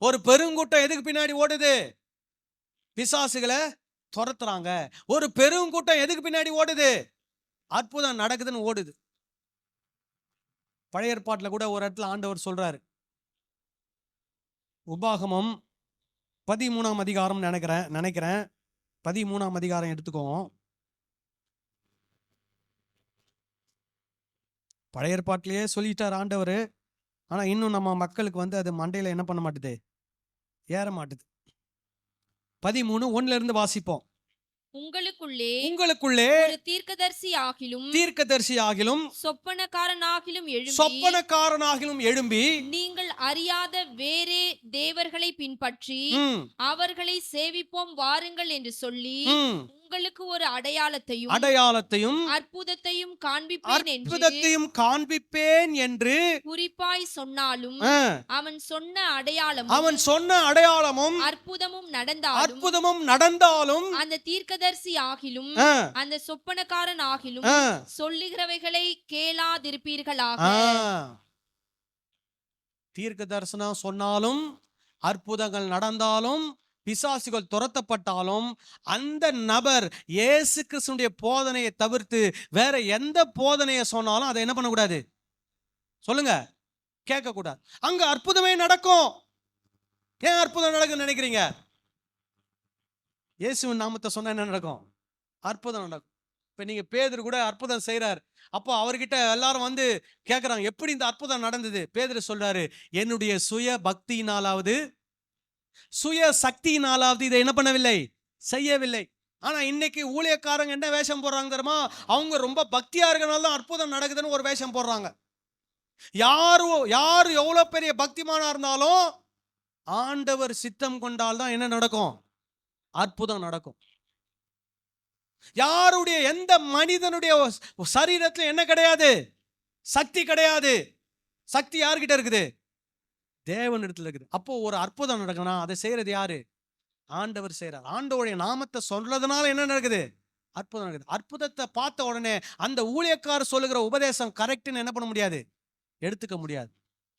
ஒரு பெருங்கூட்டம் எதுக்கு பின்னாடி ஓடுது? பிசாசுகளை துரத்துறாங்க. ஒரு பெருங்கூட்டம் எதுக்கு பின்னாடி ஓடுது? அற்புதம் நடக்குதுன்னு ஓடுது. பழைய ஏற்பாட்டுல கூட ஒரு இடத்துல ஆண்டவர் சொல்றாரு, உபாகமம் 13ஆம் அதிகாரம் நினைக்கிறேன் 13ஆம் அதிகாரம் எடுத்துக்கோம். பழைய ஏற்பாட்டிலேயே சொல்லிட்டார் ஆண்டவர். ஆனா இன்னும் நம்ம மக்களுக்கு வந்து அது மண்டையில என்ன பண்ண மாட்டுது, ஏற மாட்டுது. 13:1 வாசிப்போம். உங்களுக்குள்ளே ஒரு தீர்க்கதரிசி ஆகிலும் சொப்பனக்காரனாகிலும் எழும்பி நீங்கள் அறியாத வேறே தேவர்களை பின்பற்றி அவர்களை சேவிப்போம் வாருங்கள் என்று சொல்லி உங்களுக்கு ஒரு அடையாளத்தையும் அற்புதத்தையும் காண்பிப்பேன் என்று குறிப்பாய் சொன்னாலும் அவன் சொன்ன அடையாளமும் அற்புதமும் நடந்தாலும் அந்த தீர்க்கதரிசி ஆகிலும் அந்த சொப்பனக்காரன் ஆகிலும் சொல்லுகிறவைகளை கேளாதிருப்பீர்களாக. தீர்க்க தரிசனம் சொன்னாலும் அற்புதங்கள் நடந்தாலும் பிசாசுகள் துரத்தப்பட்டாலும் அந்த நபர் இயேசு கிறிஸ்துடைய போதனையை தவிர்த்து வேற எந்த போதனையை சொன்னாலும் அதை என்ன பண்ணக்கூடாது, சொல்லுங்க, கேட்க கூடாது. அங்க அற்புதமே நடக்கும். ஏன் அற்புதம் நடக்கும்னு நினைக்கிறீங்க? இயேசுவின் நாமத்தை சொன்னா என்ன நடக்கும்? அற்புதம் நடக்கும். இப்ப நீங்க பேதுரு கூட அற்புதம் செய்யறார். அப்போ அவர்கிட்ட எல்லாரும் வந்து கேட்கறாங்க, எப்படி இந்த அற்புதம் நடந்தது? பேதுரு சொல்றாரு, என்னுடைய சுய பக்தியினாலாவது சுய சக்தியினாலாவது இதை என்ன பண்ணவில்லை, செய்யவில்லை. ஆனா இன்னைக்கு ஊழியக்காரங்க என்ன வேஷம் போடுறாங்க தெரியுமா? அவங்க ரொம்ப பக்தியா இருக்கனால தான் அற்புதம் நடக்குதுன்னு ஒரு வேஷம் போடுறாங்க. யாரு எவ்வளவு பெரிய பக்திமானா இருந்தாலும் ஆண்டவர் சித்தம் கொண்டால் தான் என்ன நடக்கும்? அற்புதம் நடக்கும். யாருடைய எந்த மனிதனுடைய சரீரத்துல என்ன கிடையாது, சக்தி கிடையாது. சக்தி யார்கிட்ட இருக்குது? தேவன் இடத்துல இருக்குது. அப்போ ஒரு அற்புதம் நடக்கணும், அதை செய்யறது யாரு? ஆண்டவர் செய்யறார். ஆண்டவருடைய நாமத்தை சொல்றதுனால என்ன நடக்குது? அற்புதம் நடக்குது. அற்புதத்தை பார்த்த உடனே அந்த ஊழியக்காரர் சொல்லுகிற உபதேசம் கரெக்ட்னு என்ன பண்ண முடியாது, எடுத்துக்க முடியாது.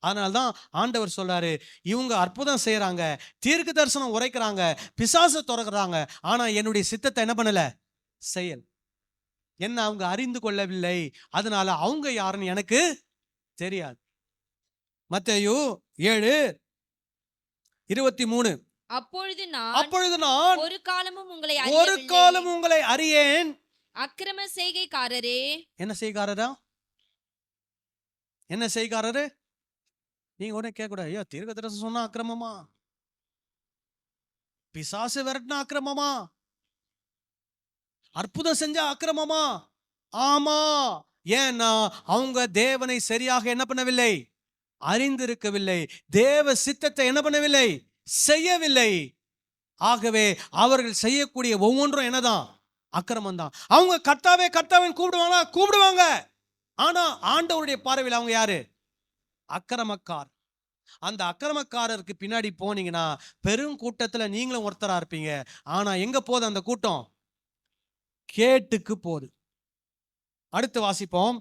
அதனால்தான் ஆண்டவர் சொல்றாரு, இவங்க அற்புதம் செய்யறாங்க, தீர்க்க தரிசனம் உரைக்கிறாங்க, பிசாசை துறக்கிறாங்க, ஆனா என்னுடைய சித்தத்தை என்ன பண்ணல, செயல் என்ன அவங்க அறிந்து கொள்ளவில்லை. அதனால அவங்க யாருன்னு எனக்கு தெரியாது. மத்தேயு 7:23 அப்பொழுது நான் ஒரு காலமும் உங்களை அறியேன். அக்கிரம செய்கைக்காரரே. என்ன செய்காரரா? என்ன செய்காரரு? நீங்க உடனே கேட்க கூடாது, ஐயோ தீர்க்க தரிசனம் சொன்னா அக்கிரமமா, பிசாசு விரட்டினா அக்கிரமமா, அற்புதம் செஞ்சா அக்கிரமமா? ஆமா. ஏன்னா அவங்க தேவனை சரியாக என்ன பண்ணவில்லை, அறிந்திருக்கவில்லை. தேவ சித்தத்தை என்ன பண்ணவில்லை, செய்யவில்லை. ஆகவே அவர்கள் செய்யக்கூடிய ஒவ்வொன்றும் என்னதான், அக்கிரமம் தான். அவங்க கர்த்தாவே கூப்பிடுவாங்க. ஆனா ஆண்டவருடைய பார்வையில் அவங்க யாரு? அக்கிரமக்கார். அந்த அக்கிரமக்காரருக்கு பின்னாடி போனீங்கன்னா பெரும் கூட்டத்துல நீங்களும் ஒருத்தரா இருப்பீங்க. ஆனா எங்க போகுது அந்த கூட்டம்? கேட்டுக்கு போகுது. அடுத்து வாசிப்போம்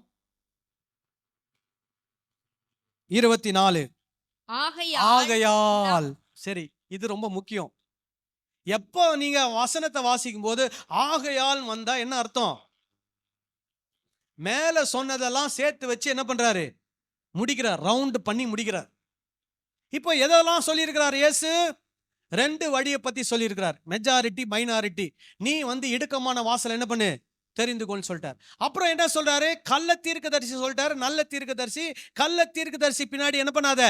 24. ஆகையால். சரி, இது ரொம்ப முக்கியம். எப்போ நீங்க வசனத்தை வாசிக்கும் போது ஆகையால் வந்தா என்ன அர்த்தம்? மேல சொன்னதெல்லாம் சேர்த்து வச்சு என்ன பண்றாரு, முடிக்கிறார், ரவுண்ட் பண்ணி முடிக்கிறார். இப்போ எதெல்லாம் சொல்லியிருக்கிறார் இயேசு? 2 வழியை பத்தி சொல்லியிருக்கிறார், மெஜாரிட்டி மைனாரிட்டி. நீ வந்து இடுக்கமான வாசல் என்ன பண்ணு, தெரிந்து கொள் சொல்லிட்டார். அப்புறம் என்ன சொல்றாரு? கள்ள தீர்க்கதரிசி சொல்லிட்டாரு, நல்ல தீர்க்கதரிசி. கள்ள தீர்க்கதரிசி பின்னாடி என்ன பண்ணாத,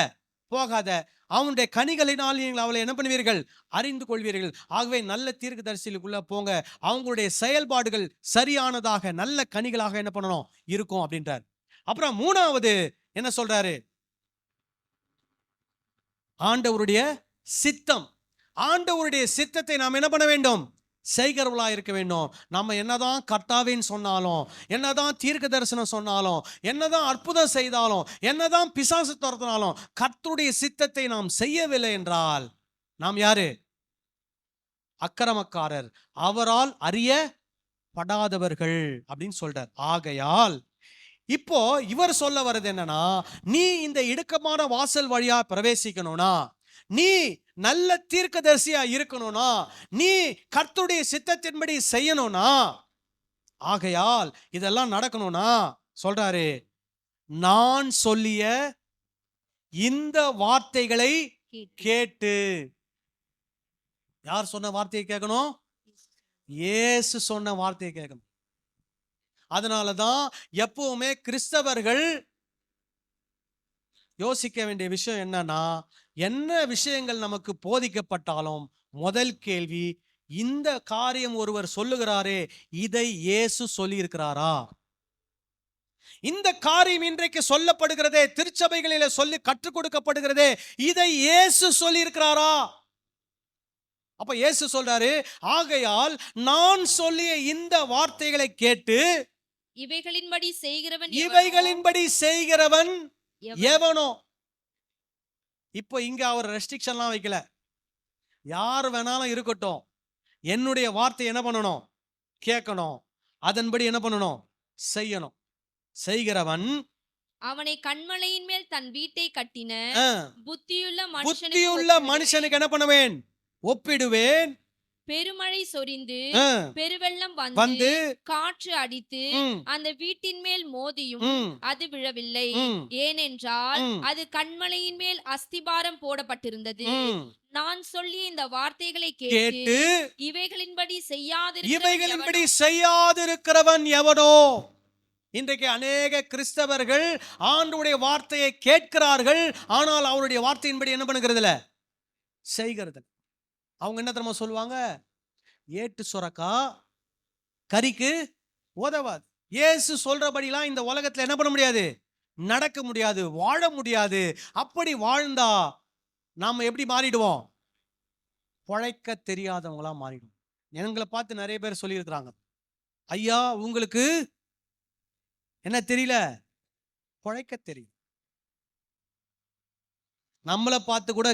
போகாத, அவனுடைய கனிகளினால் நீங்கள் அவளை என்ன பண்ணுவீர்கள், அறிந்து கொள்வீர்கள். ஆகவே நல்ல தீர்க்கதரிசிக்குள்ள போங்க, அவங்களுடைய செயல்பாடுகள் சரியானதாக நல்ல கனிகளாக என்ன பண்ணணும், இருக்கும் அப்படின்றார். அப்புறம் 3வது என்ன சொல்றாரு? ஆண்டவருடைய சித்தம். ஆண்டவருடைய சித்தத்தை நாம் என்ன பண்ண வேண்டும், செய்கிறவளா இருக்க வேண்டும். நம்ம என்னதான் கர்த்தாவின்னு சொன்னாலும், என்னதான் தீர்க்க தரிசனம் சொன்னாலும், என்னதான் அற்புதம் செய்தாலும், என்னதான் பிசாசு துரத்தினாலும் கர்த்தருடைய சித்தத்தை நாம் செய்யவில்லை என்றால் நாம் யாரு? அக்கிரமக்காரர், அவரால் அறியப்படாதவர்கள் அப்படின்னு சொல்றார். ஆகையால் இப்போ இவர் சொல்ல வர்றது என்னன்னா, நீ இந்த இடுக்கமான வாசல் வழியா பிரவேசிக்கணும்னா, நீ நல்ல தீர்க்கதரிசியா இருக்கணும்னா, நீ கர்த்தருடைய சித்தத்தின்படி செய்யணும்னா, ஆகையால் இதெல்லாம் நடக்கணும்னா சொல்றாரு, நான் சொல்லிய இந்த வார்த்தைகளை கேட்டு. யார் சொன்ன வார்த்தையை கேட்கணும்? இயேசு சொன்ன வார்த்தையை கேட்கணும். அதனாலதான் எப்பவுமே கிறிஸ்தவர்கள் யோசிக்க வேண்டிய விஷயம் என்னன்னா, என்ன விஷயங்கள் நமக்கு போதிக்கப்பட்டாலும் முதல் கேள்வி, இந்த காரியம் ஒருவர் சொல்லுகிறாரே, இதை இயேசு சொல்லி இருக்கிறாரா? இந்த காரியம் இன்றைக்கு சொல்லப்படுகிறதே, திருச்சபைகளிலே சொல்லி கற்றுக் கொடுக்கப்படுகிறதே, இதை இயேசு சொல்லி இருக்கிறாரா? அப்ப இயேசு சொல்றாரு, ஆகையால் நான் சொல்லிய இந்த வார்த்தைகளை கேட்டு இவைகளின்படி செய்கிறவன் இவைகளின்படி செய்கிறவன் எவனோ? எவனோ? இப்போ இங்க அவர் ரெஸ்ட்ரிக்ஷன்லாம் வைக்கல. யார் வேணாலும் இருக்கட்டும், என்னுடைய வார்த்தை என்ன பண்ணணும்? கேட்கணும். அதன்படி என்ன பண்ணணும்? செய்யணும். செய்கிறவன் அவனை கண்மலையின் மேல் தன் வீட்டை கட்டின ஆ, புத்தியுள்ள புத்தியுள்ள மனுஷனுக்கு மனுஷனுக்கு என்ன பண்ணுவேன்? ஒப்பிடுவேன். பெருமழை சொரிந்து ஆ, பெருவெள்ளம் வந்து வந்து காற்று அடித்து ம், அந்த வீட்டின் மேல் மோதியும் ம், அது விழவில்லை, ம், ஏனென்றால் ம், அது கண்மலையின் மேல் அஸ்திபாரம் போடப்பட்டிருந்தது. ம். நான் சொல்லிய இந்த வார்த்தைகளை கேட்டு கேட்டு இவைகளின்படி இவைகளின்படி செய்யாதிருக்கிறவன் எவனோ? இன்றைக்கு அநேக கிறிஸ்தவர்கள் ஆண்டவருடைய வார்த்தையை கேட்கிறார்கள், ஆனால் அவருடைய வார்த்தையின்படி என்ன பண்ணுகிறதுல? செய்கிறது. அவங்க என்ன தெரியுமா சொல்லுவாங்க? ஏட்டு சுரக்கா கறிக்கு உதவாது. இயேசு சொல்றபடிலாம் இந்த உலகத்துல என்ன பண்ண முடியாது? நடக்க முடியாது, வாழ முடியாது. அப்படி வாழ்ந்தா நாம எப்படி மாறிடுவோம்? பொழைக்க தெரியாதவங்களா மாறிடுவோம். எங்களை பார்த்து நிறைய பேர் சொல்லியிருக்கிறாங்க, ஐயா உங்களுக்கு என்ன தெரியல? பொழைக்க தெரியும். நம்மளை பார்த்து கூட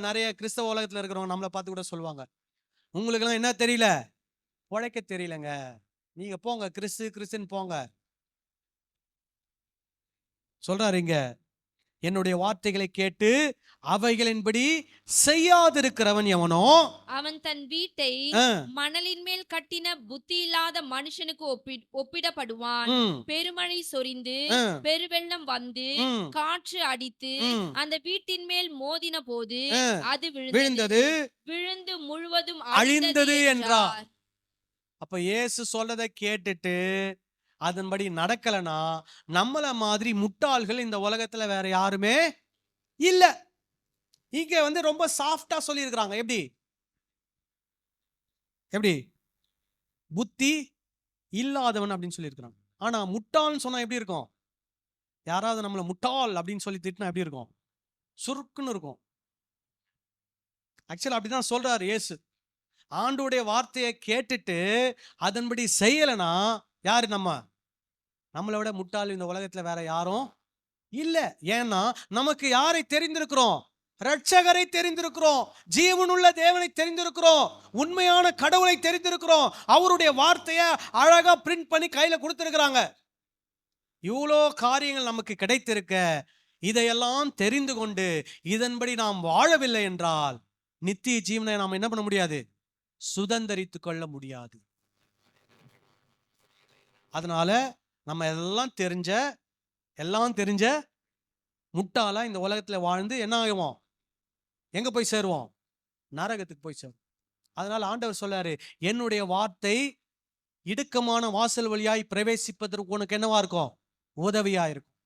நிறைய கிறிஸ்தவ உலகத்துல இருக்கிறவங்க நம்மளை பார்த்து கூட சொல்லுவாங்க, உங்களுக்கு எல்லாம் என்ன தெரியல? பொழைக்க தெரியலங்க. நீங்க போங்க, கிறிஸ்துன்னு போங்க. சொல்றாருங்க, என்னுடைய வார்த்தைகளை கேட்டு அவைகளின்படி செய்யாதிருக்கிறவன் எவனோ அவன் தன் வீட்டை ஆ, மணலின் மேல் கட்டின புத்தி இல்லாத மனுஷனுக்கு ஒப்பிடப்படுவான். ம், பெருமழை சொரிந்து ஆ, பெருவெள்ளம் வந்து ம், காற்று அடித்து ம், அந்த வீட்டின் மேல் மோதின போது ஆ, அது விழுந்தது, விழுந்து முழுவதும் அழிந்தது என்றார். என்றார். அப்ப இயேசு சொல்றதை கேட்டுட்டு அதன்படி நடக்கலனா நம்மள மாதிரி முட்டாள்கள் இந்த உலகத்துல வேற யாருமே இல்ல. இங்க ரொம்ப சாஃப்டா சொல்லியிருக்கிறாங்க. எப்படி எப்படி புத்தி இல்லாதவன் அப்படின்னு சொல்லியிருக்கிறாங்க. ஆனா முட்டாள்னு சொன்னா எப்படி இருக்கும்? யாராவது நம்மள முட்டாள் அப்படின்னு சொல்லி திட்டினா எப்படி இருக்கும்? சுருக்குன்னு இருக்கும். ஆக்சுவலா அப்படிதான் சொல்றாரு இயேசு. ஆண்டோடைய வார்த்தையை கேட்டுட்டு அதன்படி செய்யலனா யாரு? நம்மளை விட முட்டாள் இந்த உலகத்துல வேற யாரும் இல்ல. ஏன்னா நமக்கு யாரை தெரிந்திருக்கிறோம்? ரட்சகரை தெரிந்திருக்கிறோம், ஜீவனுள்ள தேவனை தெரிந்திருக்கிறோம், உண்மையான கடவுளை தெரிந்திருக்கிறோம். அவருடைய வார்த்தையை அழகா பிரிண்ட் பண்ணி கையில கொடுத்திருக்கிறாங்க. இவ்வளோ காரியங்கள் நமக்கு கிடைத்திருக்க, இதையெல்லாம் தெரிந்து கொண்டு இதன்படி நாம் வாழவில்லை என்றால் நித்திய ஜீவனை நாம் என்ன பண்ண முடியாது? சுதந்தரித்துக் கொள்ள முடியாது. அதனால நம்ம எல்லாம் தெரிஞ்ச முட்டாளா இந்த உலகத்துல வாழ்ந்து என்ன ஆகுவோம்? எங்க போய் சேருவோம்? நரகத்துக்கு போய் சேருவோம். அதனால ஆண்டவர் சொல்றாரு, என்னுடைய வார்த்தை இடுக்கமான வாசல் வழியாய் பிரவேசிப்பதற்கு உனக்கு என்னவா இருக்கும்? உதவியா இருக்கும்.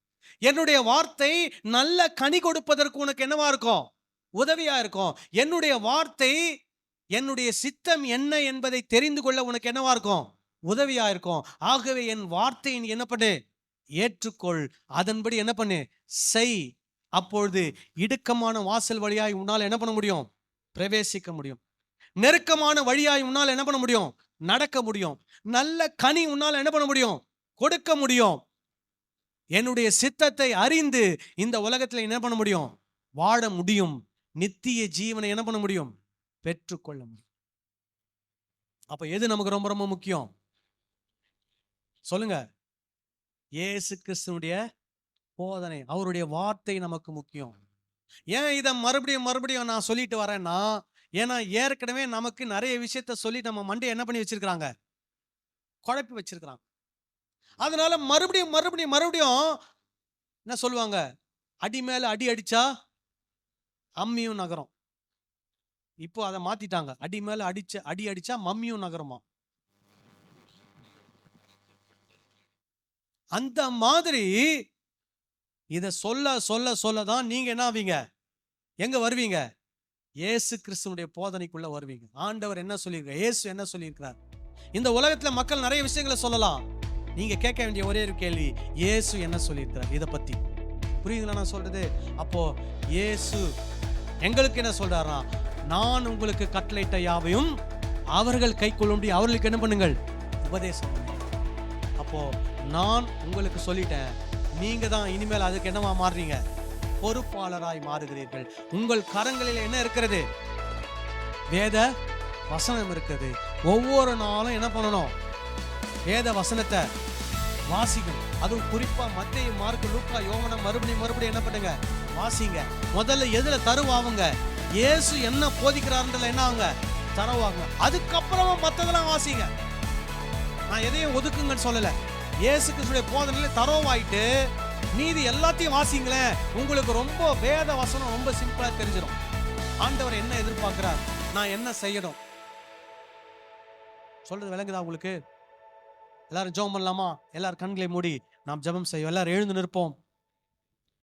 என்னுடைய வார்த்தை நல்ல கனி கொடுப்பதற்கு உனக்கு என்னவா இருக்கும்? உதவியா இருக்கும். என்னுடைய வார்த்தை என்னுடைய சித்தம் என்ன என்பதை தெரிந்து கொள்ள உனக்கு என்னவா இருக்கும்? உதவியா இருக்கும். ஆகவே என் வார்த்தையை நீ என்ன பண்ணு? ஏற்றுக்கொள். அதன்படி என்ன பண்ணு? செய். அப்பொழுது இடுக்கமான வாசல் வழியாய் உன்னால் என்ன பண்ண முடியும்? பிரவேசிக்க முடியும். நெருக்கமான வழியாய் உன்னால் என்ன பண்ண முடியும்? நடக்க முடியும். நல்ல கனி உன்னால் என்ன பண்ண முடியும்? கொடுக்க முடியும். என்னுடைய சித்தத்தை அறிந்து இந்த உலகத்துல என்ன பண்ண முடியும்? வாழ முடியும். நித்திய ஜீவனை என்ன பண்ண முடியும்? பெற்றுக்கொள்ள முடியும். அப்ப எது நமக்கு ரொம்ப ரொம்ப முக்கியம்? சொல்லுங்க. இயேசு கிறிஸ்துனுடைய போதனை, அவருடைய வார்த்தை நமக்கு முக்கியம். ஏன் இதை மறுபடியும் நான் சொல்லிட்டு வரேன்னா, ஏன்னா ஏற்கனவே நமக்கு நிறைய விஷயத்த சொல்லி நம்ம மண்டையை என்ன பண்ணி வச்சிருக்கிறாங்க? குழப்பி வச்சிருக்கிறாங்க. அதனால மறுபடியும் என்ன சொல்லுவாங்க? அடி மேல அடி அடிச்சா அம்மியும் நகரும். இப்போ அதை மாத்திட்டாங்க. அடி மேல அடி அடிச்சா மம்மியும் நகருமா. அந்த மாதிரி இத சொல்ல சொல்ல சொல்லதான் நீங்க என்ன ஆவீங்க? எங்க வருவீங்க? இயேசு கிறிஸ்துவுடைய போதனைக்குள்ள வருவீங்க. ஆண்டவர் என்ன சொல்லியிருக்கார்? இயேசு என்ன சொல்லியிருக்கிறார்? இந்த உலகத்துல மக்கள் நிறைய விஷயங்களை சொல்லலாம். நீங்க கேட்க வேண்டிய ஒரே ஒரு கேள்வி, இயேசு என்ன சொல்லியிருக்கிறார் இத பத்தி? புரியுதுங்களா நான் சொல்றது? அப்போ இயேசு எங்களுக்கு என்ன சொல்றாரா? நான் உங்களுக்கு கட்டளையிட்ட யாவையும் அவர்கள் கைக்கொள்ளும்படி அவர்களுக்கு என்ன பண்ணுங்கள்? உபதேசம் பண்ணுங்கள். அப்போ நான் உங்களுக்கு சொல்லிட்டேன், நீங்க தான் இனிமேல் அதுக்கு என்னவா மாறுறீங்க? பொறுப்பாளராய் மாறுகிறீர்கள். உங்கள் கரங்களில் என்ன இருக்கிறது? வேத வசனம் இருக்கிறது. ஒவ்வொரு நாளும் என்ன பண்ணணும்? வேத வசனத்தை வாசிக்கணும். அதுவும் குறிப்பா மத்தேயு, மார்க்கு, லூக்கா, யோவான் மறுபடியும் என்ன பண்ணுங்க? வாசிங்க. முதல்ல எதுல தருவாங்க? இயேசு என்ன போதிக்கிறாருன்றதுல என்ன ஆகுங்க? தருவாங்க. அதுக்கப்புறமா மத்ததெல்லாம் வாசிங்க. நான் எதையும் ஒதுக்குங்கன்னு சொல்லல. இயேசு கிறிஸ்துவின் போதனையில தரோவாயிட்டு மீதி எல்லாத்தையும் வாசிங்களேன். உங்களுக்கு ரொம்ப வேத வசனம் ரொம்ப சிம்பிளா தெரிஞ்சிடும். ஆண்டவர் என்ன எதிர்பார்க்கிறார், நான் என்ன செய்யணும். சொல்றது விளங்குதா உங்களுக்கு? எல்லாரும் ஜெபம் பண்ணலாமா? எல்லாரும் கண்களை மூடி நாம் ஜெபம் செய்வோம். எல்லாரும் எழுந்து நிற்போம்.